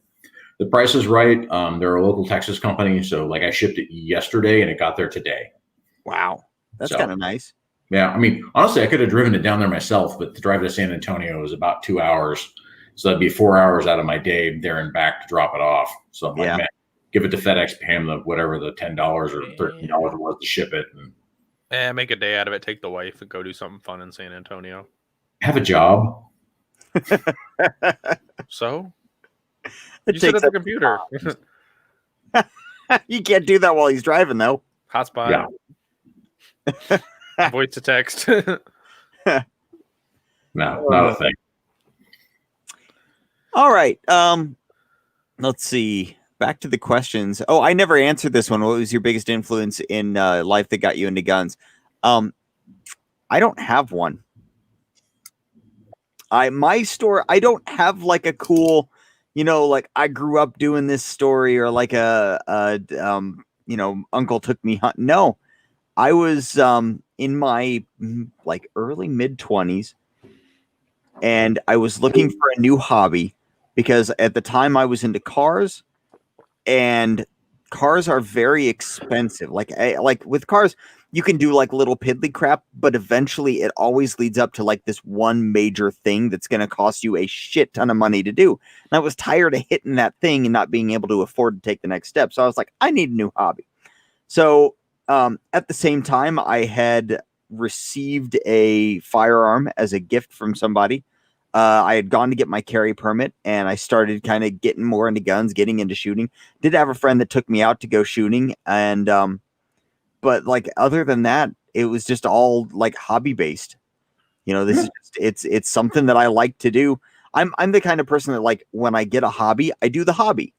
The price is right. They're a local Texas company, so like I shipped it yesterday and it got there today. Wow, that's kind of nice. Yeah, I mean, honestly, I could have driven it down there myself, but the drive to San Antonio was about 2 hours, so that'd be 4 hours out of my day there and back to drop it off. So I'm like, man, give it to FedEx, pay him the whatever the $10 or $13 was to ship it. And make a day out of it. Take the wife and go do something fun in San Antonio. Have a job. So you sit at the computer. You can't do that while he's driving, though. Hotspot. Yeah. Voice to text. No, not a thing. All right. Let's see. Back to the questions. Oh, I never answered this one. What was your biggest influence in life that got you into guns? I don't have one. My story, I don't have like a cool, like I grew up doing this story or like uncle took me hunting. No, I was in my like early mid-20s and I was looking for a new hobby because at the time I was into cars and cars are very expensive. Like with cars, you can do like little piddly crap, but eventually it always leads up to like this one major thing that's going to cost you a shit ton of money to do. And I was tired of hitting that thing and not being able to afford to take the next step. So I was like, I need a new hobby. So at the same time, I had received a firearm as a gift from somebody. I had gone to get my carry permit and I started kind of getting more into guns, getting into shooting. Did have a friend that took me out to go shooting. And, but like, other than that, it was just all like hobby based. This is just, it's something that I like to do. I'm the kind of person that like, when I get a hobby, I do the hobby.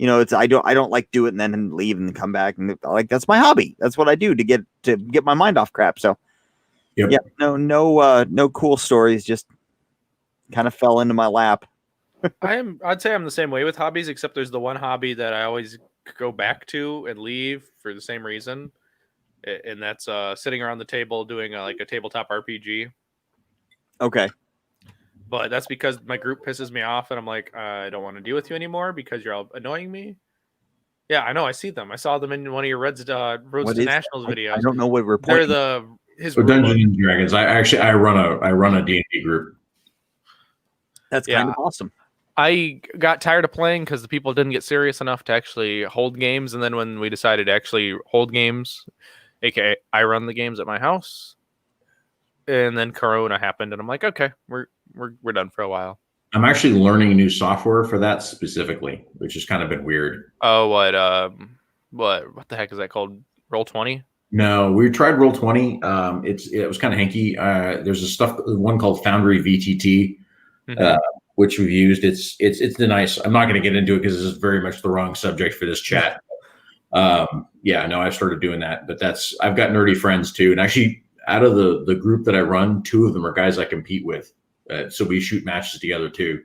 I don't like do it and then leave and come back and like, that's my hobby. That's what I do to get my mind off crap. So no cool stories. Just kind of fell into my lap. I'd say I'm the same way with hobbies, except there's the one hobby that I always go back to and leave for the same reason. And that's sitting around the table doing like a tabletop RPG. Okay. But that's because my group pisses me off and I'm like, I don't want to deal with you anymore because you're all annoying me. Yeah, I know. I see them. I saw them in one of your Roads to Nationals videos. I don't know what report. They're Dungeons and Dragons. I run a D&D group. That's kind of awesome. I got tired of playing because the people didn't get serious enough to actually hold games. And then when we decided to actually hold games, aka I run the games at my house, and then Corona happened, and I'm like, okay, we're done for a while. I'm actually learning new software for that specifically, which has kind of been weird. Oh, what the heck is that called? Roll20? No, we tried Roll20. It was kind of hanky. There's one called Foundry VTT. Which we've used. It's the nice. I'm not going to get into it because this is very much the wrong subject for this chat. I've started doing that, but I've got nerdy friends too. And actually, out of the group that I run, 2 of them are guys I compete with. So we shoot matches together too.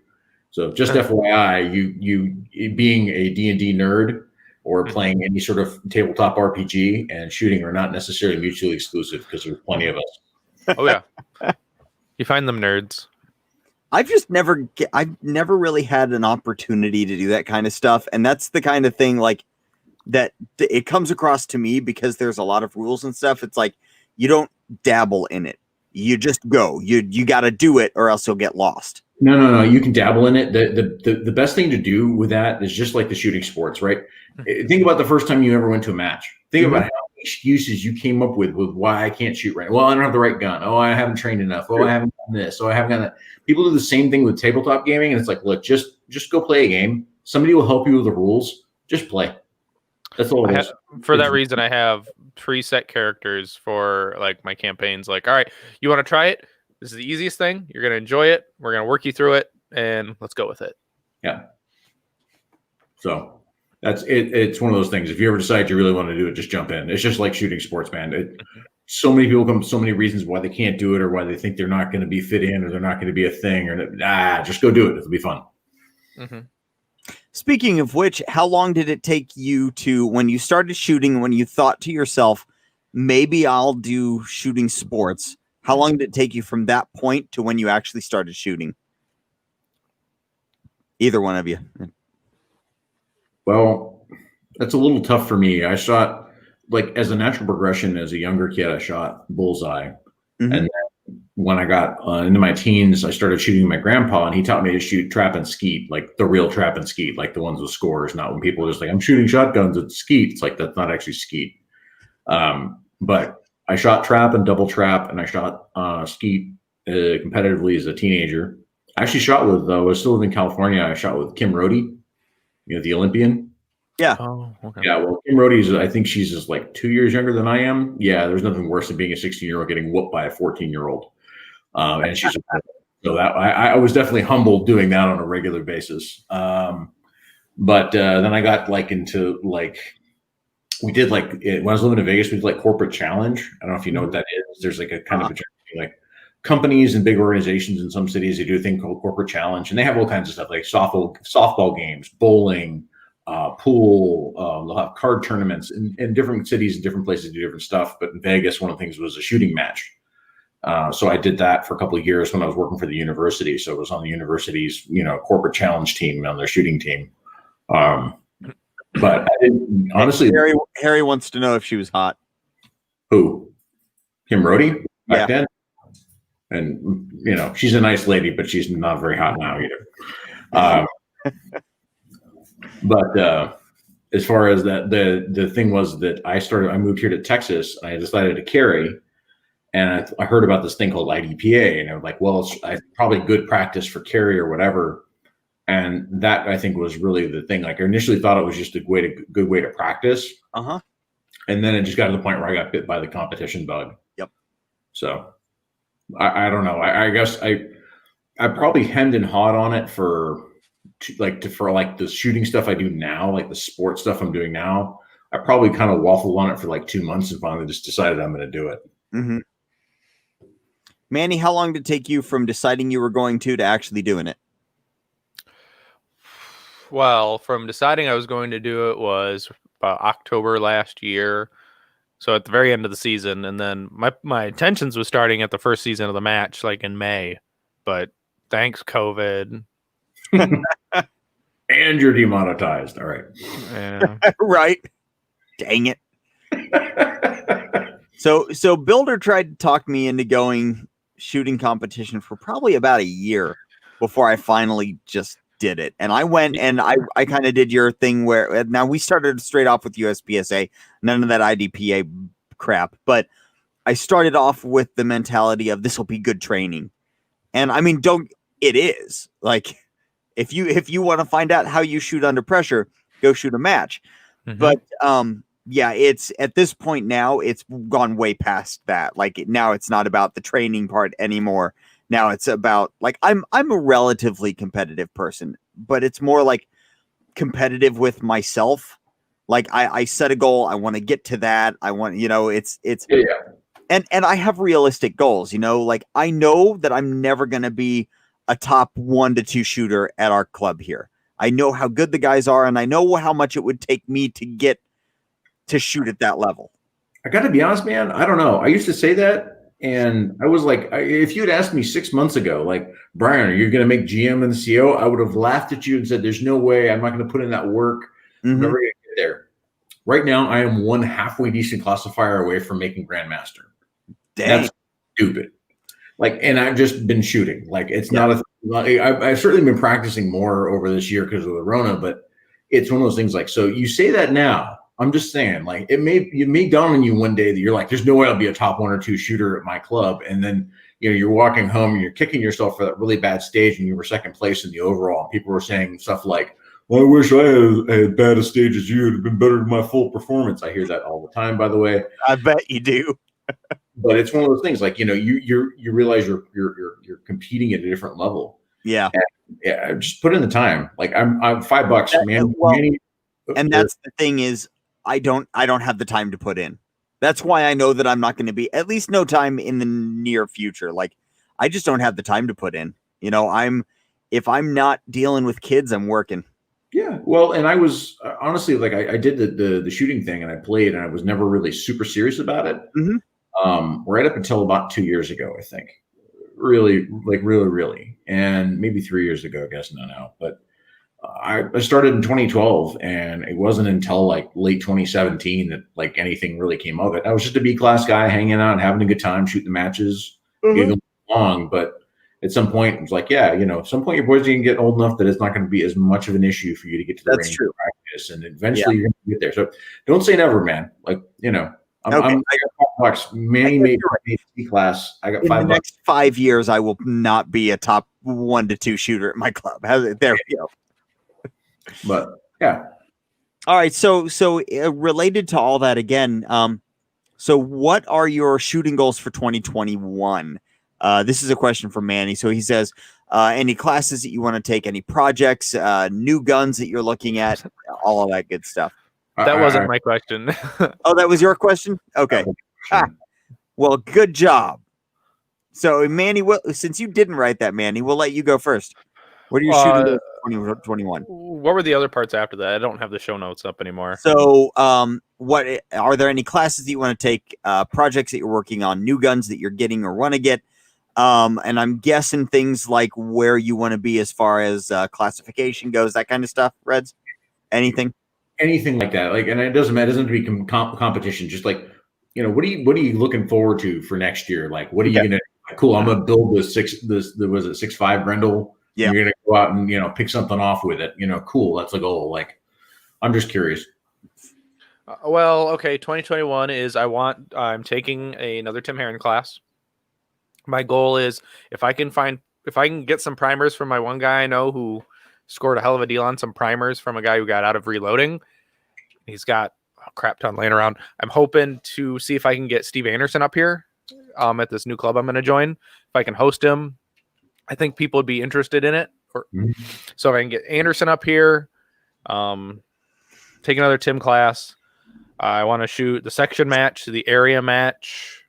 So just FYI, you being a D&D nerd or playing any sort of tabletop RPG and shooting are not necessarily mutually exclusive because there's plenty of us. Oh yeah, you find them nerds. I've never really had an opportunity to do that kind of stuff. And that's the kind of thing like that it comes across to me because there's a lot of rules and stuff. It's like, you don't dabble in it. You just go, you got to do it or else you'll get lost. No. You can dabble in it. The best thing to do with that is just like the shooting sports, right? Think about the first time you ever went to a match. Think about how many excuses you came up with why I can't shoot right. Well, I don't have the right gun. Oh, I haven't trained enough. Oh, I haven't done this. Oh, I haven't done that. People do the same thing with tabletop gaming, and it's like, look, just go play a game. Somebody will help you with the rules. Just play. That's all it is. For that reason, I have preset characters for like my campaigns. Like, all right, you want to try it? This is the easiest thing. You're going to enjoy it. We're going to work you through it, and let's go with it. Yeah. So that's it. It's one of those things. If you ever decide you really want to do it, just jump in. It's just like shooting sports, man. So many people come, so many reasons why they can't do it, or why they think they're not going to be fit in, or they're not going to be a thing, or just go do it. It'll be fun. Mm-hmm. Speaking of which, how long did it take you to, when you started shooting, when you thought to yourself, maybe I'll do shooting sports? How long did it take you from that point to when you actually started shooting? Either one of you. Well, that's a little tough for me. I shot, like, as a natural progression as a younger kid, I shot bullseye. Mhm. And then when I got into my teens, I started shooting my grandpa, and he taught me to shoot trap and skeet, like the real trap and skeet, like the ones with scores, not when people are just like, I'm shooting shotguns at skeet. It's like, that's not actually skeet. But I shot trap and double trap, and I shot skeet competitively as a teenager. I actually shot with, I was still living in California. I shot with Kim Rohde, the Olympian. Yeah. Oh, okay. Yeah, well, Kim Rohde's, I think she's just like 2 years younger than I am. Yeah, there's nothing worse than being a 16-year-old getting whooped by a 14-year-old. And she's so that I was definitely humbled doing that on a regular basis. But then I got like into like, we did like, when I was living in Vegas, we did like corporate challenge. I don't know if you know what that is. There's like a kind of a, like, companies and big organizations in some cities, they do a thing called corporate challenge, and they have all kinds of stuff like softball games, bowling, pool. They'll have card tournaments in different cities and different places do different stuff. But in Vegas, one of the things was a shooting match. So I did that for a couple of years when I was working for the university. So it was on the university's, corporate challenge team, on their shooting team. But I didn't, honestly. Harry wants to know if she was hot. Who? Kim Rohde back Yeah. then? And, she's a nice lady, but she's not very hot now either. But as far as that, the thing was that I moved here to Texas, and I decided to carry, and I heard about this thing called IDPA, and I was like, well, it's probably good practice for carry or whatever. And that, I think, was really the thing. Like, I initially thought it was just a good way to practice. Uh-huh. And then it just got to the point where I got bit by the competition bug. Yep. So I don't know. I guess I probably hemmed and hawed on it for the shooting stuff I do now, like the sports stuff I'm doing now. I probably kind of waffled on it for like 2 months and finally just decided I'm going to do it. Mm-hmm. Manny, how long did it take you from deciding you were going to actually doing it? Well, from deciding I was going to do it was about October last year. So at the very end of the season, and then my intentions was starting at the first season of the match, like in May, but thanks COVID. And you're demonetized. All right. Yeah. Right. Dang it. So Builder tried to talk me into going shooting competition for probably about a year before I finally just did it. And I went and I kind of did your thing where now we started straight off with USPSA, none of that IDPA crap, but I started off with the mentality of this will be good training. And I mean, it is like, if you want to find out how you shoot under pressure, go shoot a match. Mm-hmm. But yeah, it's at this point now, it's gone way past that. Like now it's not about the training part anymore. Now it's about like, I'm a relatively competitive person, but it's more like competitive with myself. Like I set a goal. I want to get to that. I want, it's yeah. And I have realistic goals, like I know that I'm never going to be a top 1 to 2 shooter at our club here. I know how good the guys are, and I know how much it would take me to get to shoot at that level. I got to be honest, man. I don't know. I used to say that, and I was like, if you had asked me 6 months ago, like, Brian, are you going to make GM and CO? I would have laughed at you and said, there's no way. I'm not going to put in that work. Mm-hmm. I'm never going to get there. Right now, I am one halfway decent classifier away from making Grandmaster. Dang. That's stupid. Like, and I've just been shooting. Like, it's not I've certainly been practicing more over this year because of the Rona, but it's one of those things like, so you say that now, I'm just saying, like, it may dawn on you one day that you're like, there's no way I'll be a top 1 or 2 shooter at my club. And then, you're walking home and you're kicking yourself for that really bad stage and you were second place in the overall. And people were saying stuff like, well, I wish I had as bad a stage as you. It'd have been better than my full performance. I hear that all the time, by the way. I bet you do. But it's one of those things like, you realize you're competing at a different level. Yeah. And, yeah. Just put in the time. Like I'm $5, man. Well, and that's the thing is I don't have the time to put in. That's why I know that I'm not going to be, at least no time in the near future. Like I just don't have the time to put in, if I'm not dealing with kids, I'm working. Yeah. Well, and I was honestly, like I did the shooting thing and I played and I was never really super serious about it. Mm-hmm. right up until about 2 years ago, I think. Really, really, and maybe 3 years ago, I guess now. But I started in 2012, and it wasn't until like late 2017 that like anything really came of it. I was just a B class guy hanging out, having a good time, shooting the matches, giggling along. But at some point, it was like, yeah, at some point, your boys are going to get old enough that it's not going to be as much of an issue for you to get to the That's range true. of practice, and eventually you're going to get there. So don't say never, man. Like I got $5. Manny made C class. I got $5. In the next 5 years, I will not be a top 1 to 2 shooter at my club. There we go. But yeah. All right. So related to all that again. So what are your shooting goals for 2021? This is a question from Manny. So he says, any classes that you want to take, any projects, new guns that you're looking at, all of that good stuff. That wasn't my question. Oh, that was your question? Okay. Well, good job. So, Manny, since you didn't write that, Manny, we'll let you go first. What are you shooting for 2021? What were the other parts after that? I don't have the show notes up anymore. So, what are there any classes that you want to take, projects that you're working on, new guns that you're getting or want to get? And I'm guessing things like where you want to be as far as classification goes, that kind of stuff, Reds? Anything like that, like, and it doesn't matter. It doesn't have to be competition. Just like, what are you looking forward to for next year? Like, what are you gonna? Cool, I'm gonna build was it 6.5 Brendel? Yeah, you're gonna go out and pick something off with it. Cool. That's a goal. Like, I'm just curious. Well, okay. 2021 is I'm taking another Tim Herron class. My goal is if I can get some primers from my one guy I know who scored a hell of a deal on some primers from a guy who got out of reloading. He's got a crap ton laying around. I'm hoping to see if I can get Steve Anderson up here at this new club I'm going to join. If I can host him, I think people would be interested in it. So if I can get Anderson up here, take another Tim class. I want to shoot the section match, the area match,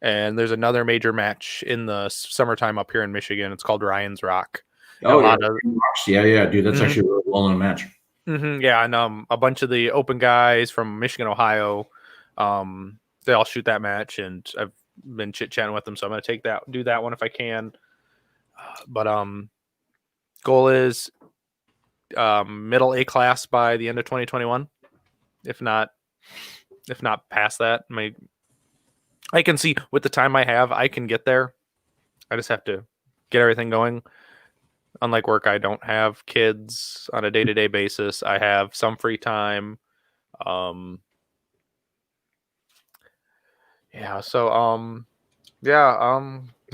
and there's another major match in the summertime up here in Michigan. It's called Ryan's Rock. Yeah, dude, that's actually a really well-known match. Yeah, and a bunch of the open guys from Michigan, Ohio, they all shoot that match, and I've been chit-chatting with them, so I'm going to do that one if I can. But goal is middle A class by the end of 2021. If not past that, I can see with the time I have, I can get there. I just have to get everything going. Unlike work, I don't have kids on a day-to-day basis. I have some free time. No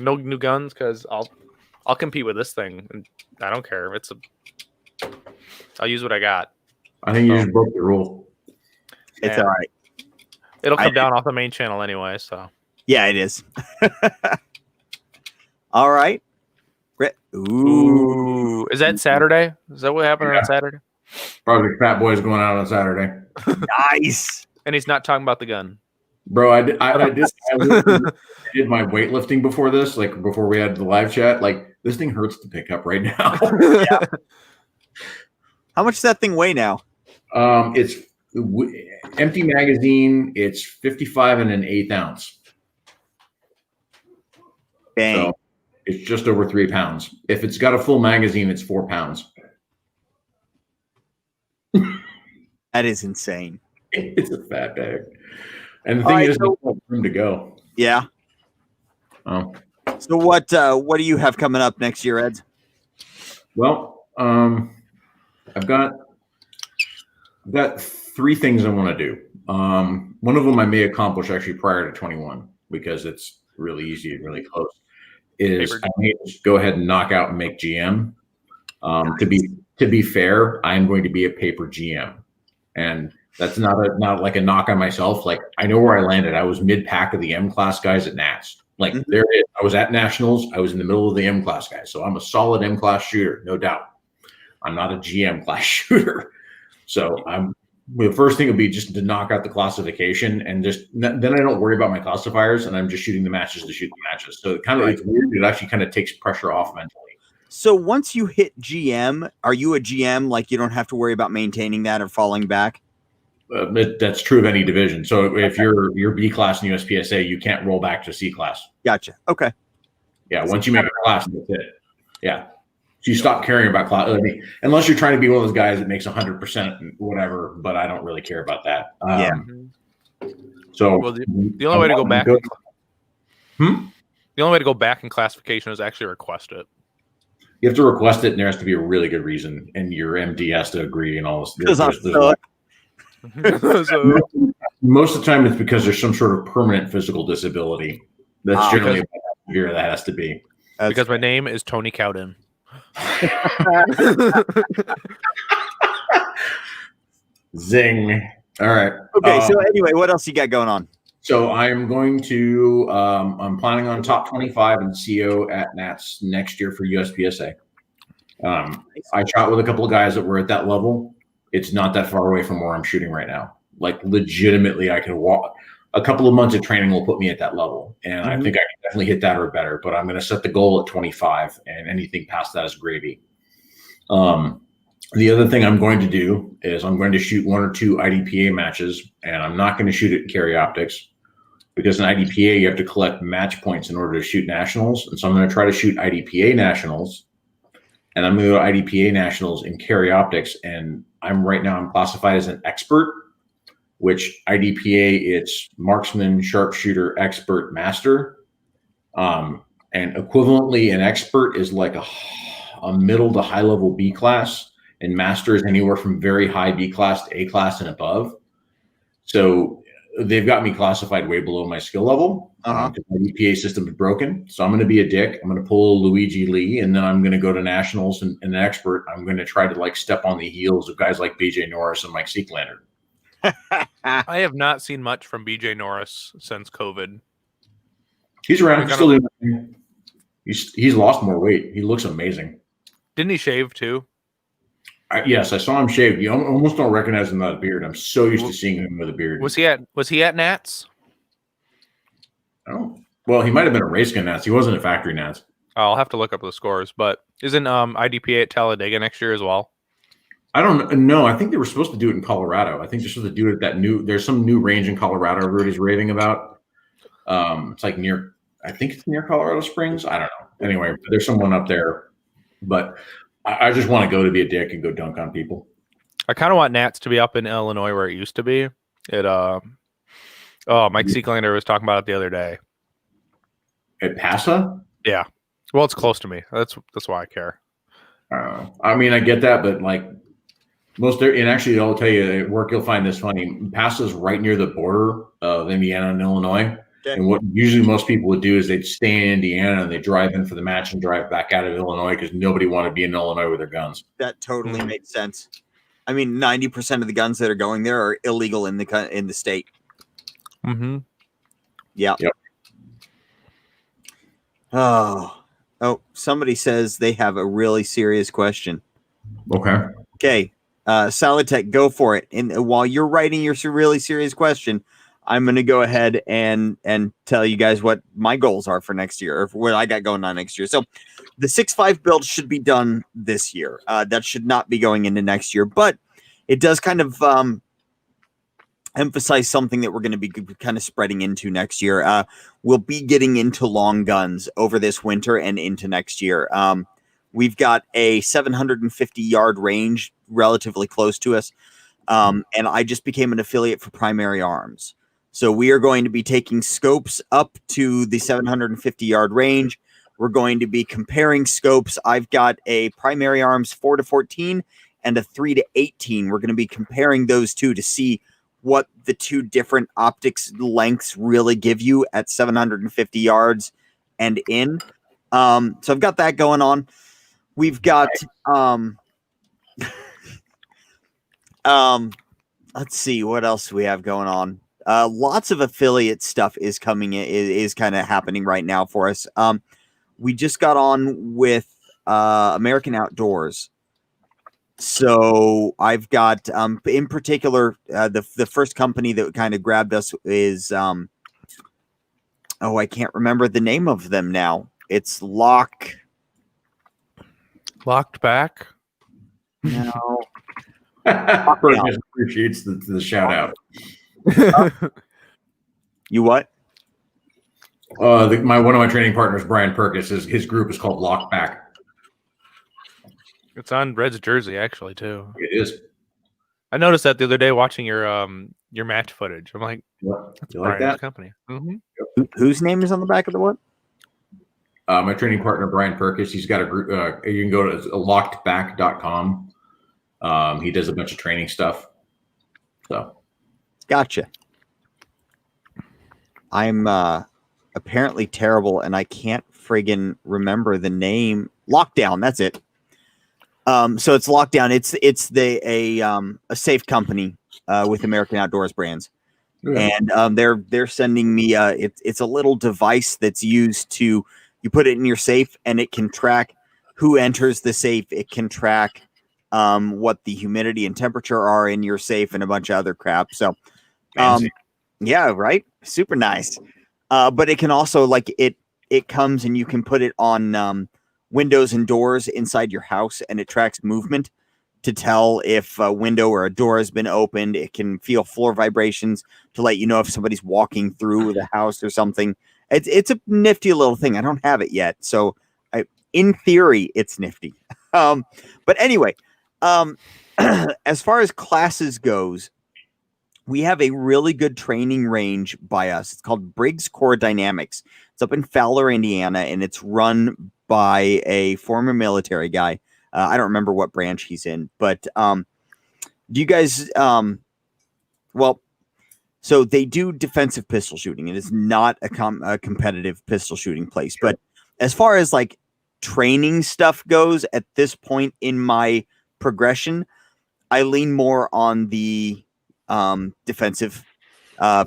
new guns because I'll compete with this thing, and I don't care. I'll use what I got. I think you just broke the rule. It's all right. It'll come down off the main channel anyway. So yeah, it is. All right. Ooh, is that Saturday? Is that what happened on Saturday? Project Fat Boy's going out on Saturday. Nice. And he's not talking about the gun, bro. I did my weightlifting before this, like before we had the live chat. Like, this thing hurts to pick up right now. Yeah. How much does that thing weigh now? It's empty magazine. It's 55 and an 1/8 ounce. Dang. So it's just over 3 pounds. If it's got a full magazine, it's 4 pounds. That is insane. It's a fat bag. And the thing is, there's no room to go. Yeah. Oh. So what do you have coming up next year, Ed? Well, I've got 3 things I want to do. One of them I may accomplish actually prior to 21 because it's really easy and really close. I may just go ahead and knock out and make GM. To be fair, I'm going to be a paper GM, and that's not like a knock on myself. Like, I know where I landed. I was mid pack of the M class guys at Nats. Like, there it is. I was at Nationals. I was in the middle of the M class guys. So I'm a solid M class shooter, no doubt. I'm not a GM class shooter. So the first thing would be just to knock out the classification, and then I don't worry about my classifiers, and I'm just shooting the matches to shoot the matches. So it's weird. It actually kind of takes pressure off mentally. So once you hit GM, are you a GM? Like, you don't have to worry about maintaining that or falling back? That's true of any division. So if you're B class in USPSA, you can't roll back to C class. Gotcha. Okay. Yeah, once you make a class, that's it. Yeah. So you stop caring about class. I mean, unless you're trying to be one of those guys that makes 100% whatever, but I don't really care about that. Yeah. So well, the only way to go back. The only way to go back in classification is actually request it. You have to request it, and there has to be a really good reason, and your MD has to agree and all this. Most of the time, it's because there's some sort of permanent physical disability. That's generally here that has to be. Because my name is Tony Cowden. Zing. All right. Okay. So anyway, what else you got going on? So I'm going to. I'm planning on top 25 in CO at Nats next year for USPSA. I shot with a couple of guys that were at that level. It's not that far away from where I'm shooting right now. Like legitimately, I can walk. A couple of months of training will put me at that level, and I think I can definitely hit that or better. But I'm going to set the goal at 25, and anything past that is gravy. The other thing I'm going to do is I'm going to shoot 1 or 2 IDPA matches, and I'm not going to shoot it in carry optics because in IDPA you have to collect match points in order to shoot nationals, and so I'm going to try to shoot IDPA nationals, and I'm going to go to IDPA nationals in carry optics, and I'm classified as an expert. Which IDPA, it's marksman, sharpshooter, expert, master. And equivalently, an expert is like a middle to high level B class, and master is anywhere from very high B class to A class and above. So they've got me classified way below my skill level. My IDPA system is broken. So I'm going to be a dick. I'm going to pull Luigi Lee, and then I'm going to go to nationals and an expert. I'm going to try to like step on the heels of guys like BJ Norris and Mike Seeklander. I have not seen much from BJ Norris since COVID. He's around. He's still doing. He's lost more weight. He looks amazing. Didn't he shave too? Yes, I saw him shaved. You almost don't recognize him without a beard. I'm so used to seeing him with a beard. Was he at Nats? Oh, well, he might have been a race gun Nats. He wasn't at factory Nats. I'll have to look up the scores. But isn't IDPA at Talladega next year as well? I don't know. I think they were supposed to do it in Colorado. I think they're supposed to do it at that there's some new range in Colorado everybody's raving about. It's like I think it's near Colorado Springs. I don't know. Anyway, there's someone up there. But I just want to go to be a dick and go dunk on people. I kind of want Nats to be up in Illinois where it used to be. Mike Seeklander was talking about it the other day. At Passa? Yeah. Well, it's close to me. That's why I care. I mean, I get that, but like and actually, I'll tell you, at work you'll find this funny. Passa's right near the border of Indiana and Illinois. Okay. And what usually most people would do is they'd stay in Indiana and they drive in for the match and drive back out of Illinois because nobody wanted to be in Illinois with their guns. That totally makes sense. I mean, 90% of the guns that are going there are illegal in the state. Mm-hmm. Yeah. Yep. Oh, somebody says they have a really serious question. Okay. Solitech, go for it. And while you're writing your really serious question, I'm going to go ahead and tell you guys what my goals are for next year, or for what I got going on next year. So the 6.5 build should be done this year. That should not be going into next year, but it does kind of emphasize something that we're going to be kind of spreading into next year. We'll be getting into long guns over this winter and into next year. We've got a 750-yard range relatively close to us, and I just became an affiliate for Primary Arms. So we are going to be taking scopes up to the 750-yard range. We're going to be comparing scopes. I've got a Primary Arms 4-14 and a 3-18. We're going to be comparing those two to see what the two different optics lengths really give you at 750 yards and in. So I've got that going on. We've got let's see what else we have going on. Lots of affiliate stuff is coming in, is kind of happening right now for us. We just got on with American Outdoors. So I've got in particular the first company that kind of grabbed us is I can't remember the name of them now. It's Locked Back. No. Perkins appreciates the shout out. You what? One of my training partners, Brian Perkins, his group is called Locked Back. It's on Red's jersey, actually, too. It is. I noticed that the other day watching your match footage. I'm like, that's you like that company. Mm-hmm. Whose name is on the back of the what? My training partner, Brian Perkins, he's got a group. You can go to lockedback.com. He does a bunch of training stuff. So, gotcha. I'm apparently terrible, and I can't friggin' remember the name. Lockdown, that's it. So it's Lockdown. It's a safe company with American Outdoors brands, and they're sending me it's a little device that's used to, you put it in your safe and it can track who enters the safe. It can track what the humidity and temperature are in your safe and a bunch of other crap. So, yeah, right, super nice. But it can also, like, it comes and you can put it on windows and doors inside your house, and it tracks movement to tell if a window or a door has been opened. It can feel floor vibrations to let you know if somebody's walking through the house or something. It's a nifty little thing. I don't have it yet, so in theory, it's nifty. But anyway, as far as classes goes, we have a really good training range by us. It's called Briggs Core Dynamics. It's up in Fowler, Indiana, and it's run by a former military guy. I don't remember what branch he's in, but do you guys, well, so they do defensive pistol shooting. It is not a competitive pistol shooting place, but as far as like training stuff goes, at this point in my progression, I lean more on the defensive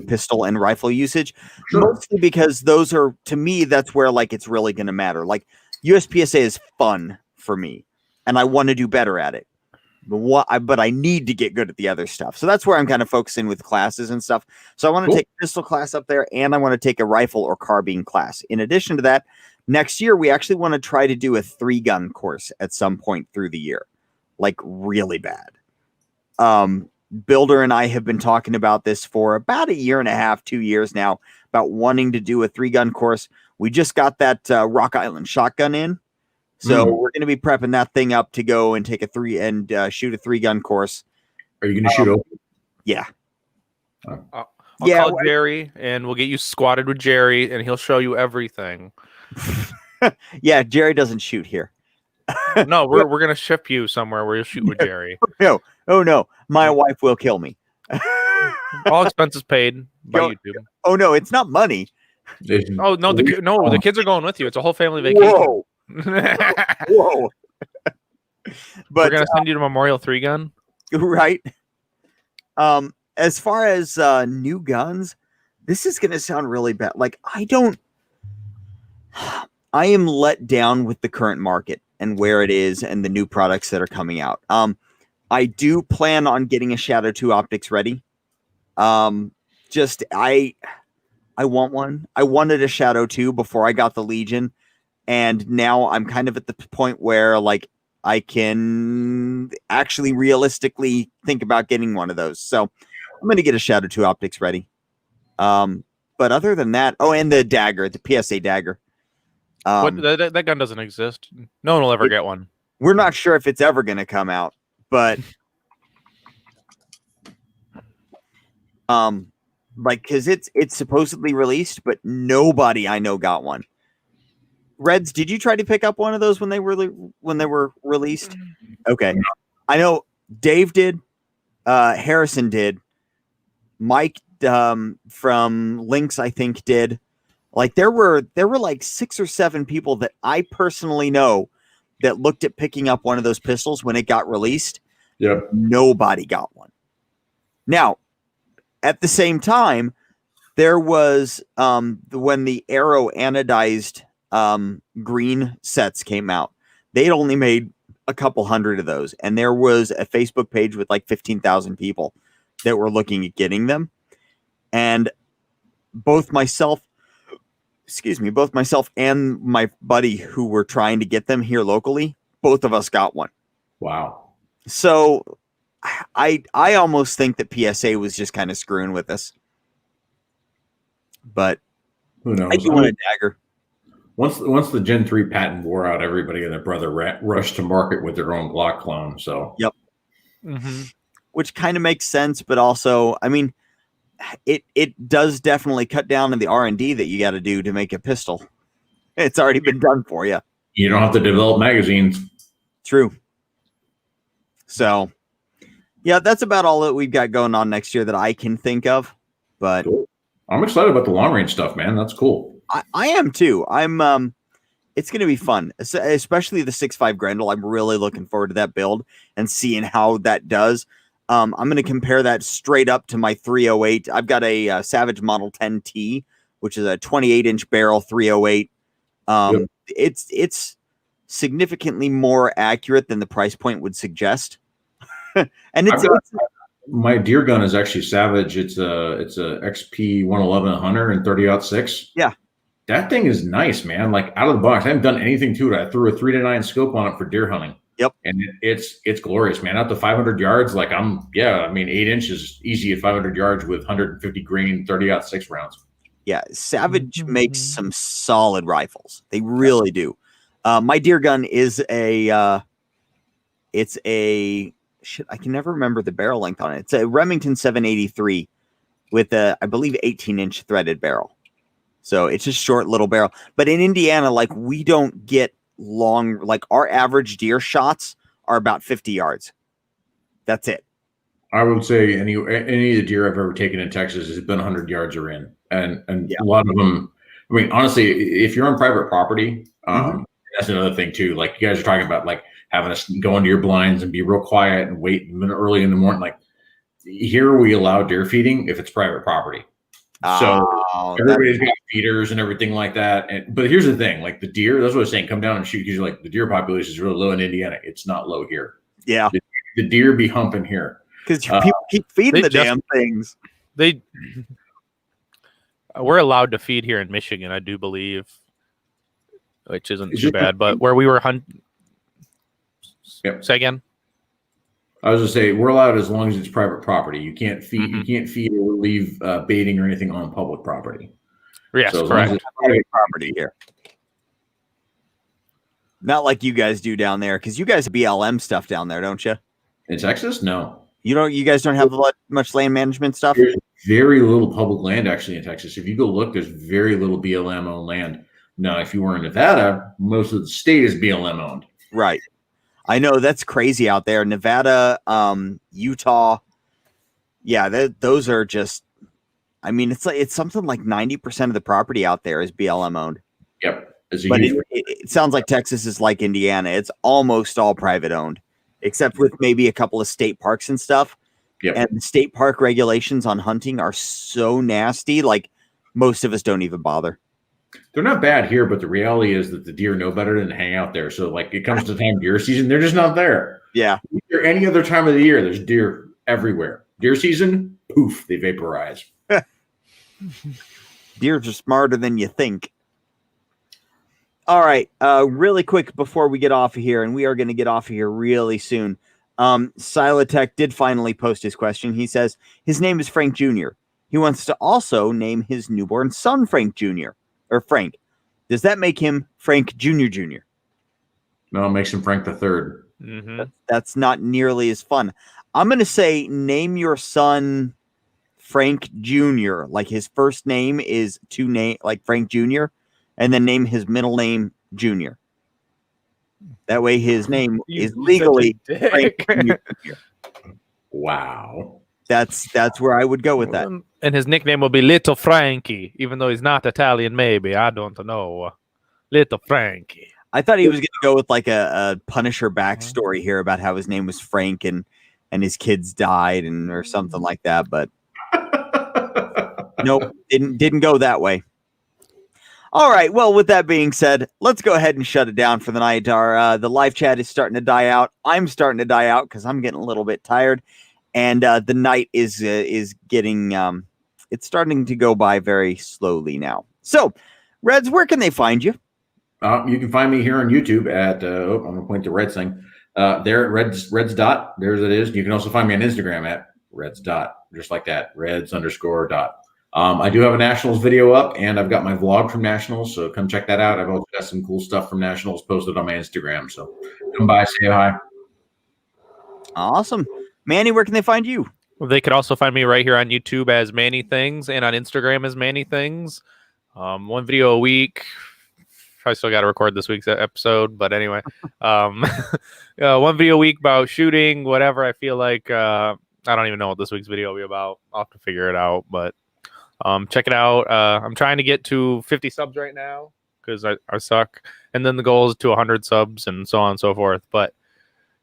pistol and rifle usage, mostly because those are, to me, that's where like it's really going to matter. Like USPSA is fun for me, and I want to do better at it. But I need to get good at the other stuff. So that's where I'm kind of focusing with classes and stuff. So I want to take a pistol class up there, and I want to take a rifle or carbine class. In addition to that, next year we actually want to try to do a 3-gun course at some point through the year, like really bad. Builder and I have been talking about this for about 1.5 2 years now, about wanting to do a 3-gun course. We just got that Rock Island shotgun in, so we're going to be prepping that thing up to go and take shoot a 3-gun course. Are you going to shoot open? Yeah. I'll call Jerry, and we'll get you squatted with Jerry, and he'll show you everything. Yeah, Jerry doesn't shoot here. No, we're gonna ship you somewhere where you'll shoot with Jerry. No, oh no, my wife will kill me. All expenses paid by YouTube. Oh no, it's not money. Oh no, the kids are going with you. It's a whole family vacation. Whoa, whoa. But we're gonna send you to Memorial 3-gun, right? As far as new guns, this is gonna sound really bad. Like I am let down with the current market and where it is and the new products that are coming out. I do plan on getting a Shadow 2 optics ready. I want one. I wanted a Shadow 2 before I got the Legion, and now I'm kind of at the point where like I can actually realistically think about getting one of those. So I'm going to get a Shadow 2 optics ready. But other than that, and the dagger, the PSA dagger. That gun doesn't exist. No one will ever get one. We're not sure if it's ever going to come out, but like, because it's supposedly released, but nobody I know got one. Reds, did you try to pick up one of those when they were released? Okay, I know Dave did, Harrison did, Mike from Lynx I think did. Like there were like 6 or 7 people that I personally know that looked at picking up one of those pistols when it got released. Yeah, nobody got one. Now, at the same time, there was when the Arrow anodized green sets came out, they'd only made a couple hundred of those, and there was a Facebook page with like 15,000 people that were looking at getting them, and both myself and my buddy who were trying to get them here locally, both of us got one. Wow. So I almost think that PSA was just kind of screwing with us. But who knows? I do want a dagger. Once the Gen 3 patent wore out, everybody and their brother rushed to market with their own Glock clone. So yep, which kind of makes sense, but also, I mean, it does definitely cut down on the R&D that you got to do to make a pistol. It's already been done for you. You don't have to develop magazines. True. So, yeah, that's about all that we've got going on next year that I can think of. But cool. I'm excited about the long range stuff, man. That's cool. I am too. I'm it's going to be fun, especially the 6.5 Grendel. I'm really looking forward to that build and seeing how that does. I'm going to compare that straight up to my 308. I've got a Savage Model 10T, which is a 28-inch barrel 308. Yep. It's significantly more accurate than the price point would suggest. And my deer gun is actually Savage. It's a XP 111 Hunter and 30-06. Yeah. That thing is nice, man. Like out of the box. I haven't done anything to it. I threw a 3-9 scope on it for deer hunting. Yep. And it's glorious, man. Out to 500 yards. Like 8 inches easy at 500 yards with 150 grain 30-06 rounds. Yeah. Savage makes some solid rifles. They really do. My deer gun is I can never remember the barrel length on it. It's a Remington 783 with I believe 18-inch threaded barrel. So it's a short little barrel. But in Indiana, like we don't get long, like our average deer shots are about 50 yards. That's it. I would say any of the deer I've ever taken in Texas has been 100 yards or in. And yeah. A lot of them, I mean, honestly, if you're on private property, that's another thing too. Like you guys are talking about like having us go into your blinds and be real quiet and wait a minute early in the morning. Like here we allow deer feeding if it's private property. So everybody's got feeders and everything like that. But here's the thing, like the deer, that's what I was saying, come down and shoot because you're like the deer population is really low in Indiana. It's not low here. Yeah. The deer be humping here. Because people keep feeding the damn things. We're allowed to feed here in Michigan, I do believe. Which isn't too bad. But where we were hunting. Yep. Say again. I was just say we're allowed as long as it's private property. You can't feed. You can't feed or leave baiting or anything on public property. Yes, so correct. Private property here. Not like you guys do down there, because you guys have BLM stuff down there, don't you? In Texas, no. You don't. You guys don't have much land management stuff. There's very little public land actually in Texas. If you go look, there's very little BLM owned land. Now, if you were in Nevada, most of the state is BLM owned. Right. I know that's crazy out there. Nevada, Utah. Yeah, those are just, I mean, it's something like 90% of the property out there is BLM owned. Yep. But it sounds like Texas is like Indiana. It's almost all private owned, except with maybe a couple of state parks and stuff. Yep. And the state park regulations on hunting are so nasty. Like most of us don't even bother. They're not bad here, but the reality is that the deer know better than to hang out there. So, like, it comes to time deer season, they're just not there. Yeah. Any other time of the year, there's deer everywhere. Deer season, poof, they vaporize. Deers are smarter than you think. All right. Really quick before we get off of here, and we are going to get off of here really soon. Silotech did finally post his question. He says his name is Frank Jr. He wants to also name his newborn son Frank Jr. Or Frank. Does that make him Frank Jr. Jr.? No, it makes him Frank the Third. That's not nearly as fun. I'm going to say name your son Frank Jr. Like his first name is like Frank Jr. And then name his middle name Jr. That way his name is legally Frank Jr. Wow. That's where I would go with that. And his nickname will be Little Frankie, even though he's not Italian, maybe. I don't know. Little Frankie. I thought he was going to go with like a Punisher backstory here about how his name was Frank and his kids died or something like that. But nope, didn't go that way. All right. Well, with that being said, let's go ahead and shut it down for the night. The live chat is starting to die out. I'm starting to die out because I'm getting a little bit tired. And the night is getting it's starting to go by very slowly now. So, Reds, where can they find you? You can find me here on YouTube at I'm going to point to Red's thing. There at Reds dot. There it is. You can also find me on Instagram at Reds dot, just like that. Reds_dot. I do have a Nationals video up, and I've got my vlog from Nationals, so come check that out. I've also got some cool stuff from Nationals posted on my Instagram, so come by, say hi. Awesome. Manny, where can they find you? They could also find me right here on YouTube as Manny Things and on Instagram as Manny Things. One video a week. I still got to record this week's episode, but anyway, one video a week about shooting, whatever I feel like. I don't even know what this week's video will be about. I'll have to figure it out, but check it out. I'm trying to get to 50 subs right now because I suck. And then the goal is to 100 subs and so on and so forth. But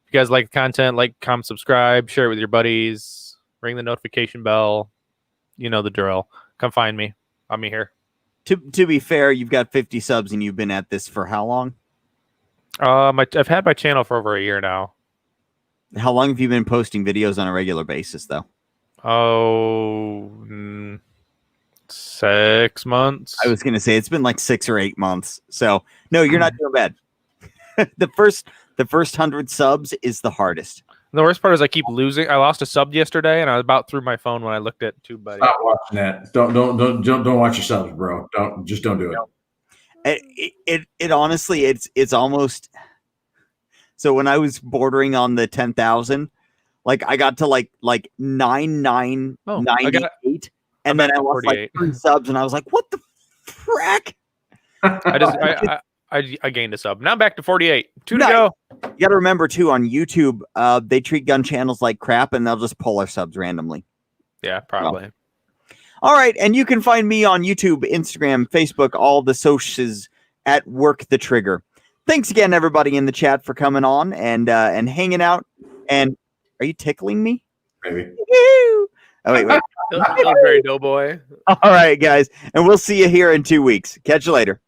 if you guys like the content, like, comment, subscribe, share it with your buddies, ring the notification bell. You know the drill. Come find me. I'm here. To be fair, you've got 50 subs and you've been at this for how long? I've had my channel for over a year now. How long have you been posting videos on a regular basis, though? 6 months. I was going to say it's been like 6 or 8 months. So no, you're not doing bad. The first 100 subs is the hardest. The worst part is I keep losing. I lost a sub yesterday, and I was about through my phone when I looked at TubeBuddy. Stop watching that. Don't watch your subs, bro. Don't do it. It honestly, it's almost. So when I was bordering on the 10,000, like I got to like 9,998, and then I lost like 3 subs, and I was like, "What the frack?" I gained a sub. Now I'm back to 48. 2 to go. You got to remember too, on YouTube, they treat gun channels like crap, and they'll just pull our subs randomly. Yeah, probably. Well, all right, and you can find me on YouTube, Instagram, Facebook, all the socials at Work the Trigger. Thanks again, everybody in the chat, for coming on and hanging out. And are you tickling me? Maybe. Oh wait. Very doughboy. All right, guys, and we'll see you here in 2 weeks. Catch you later.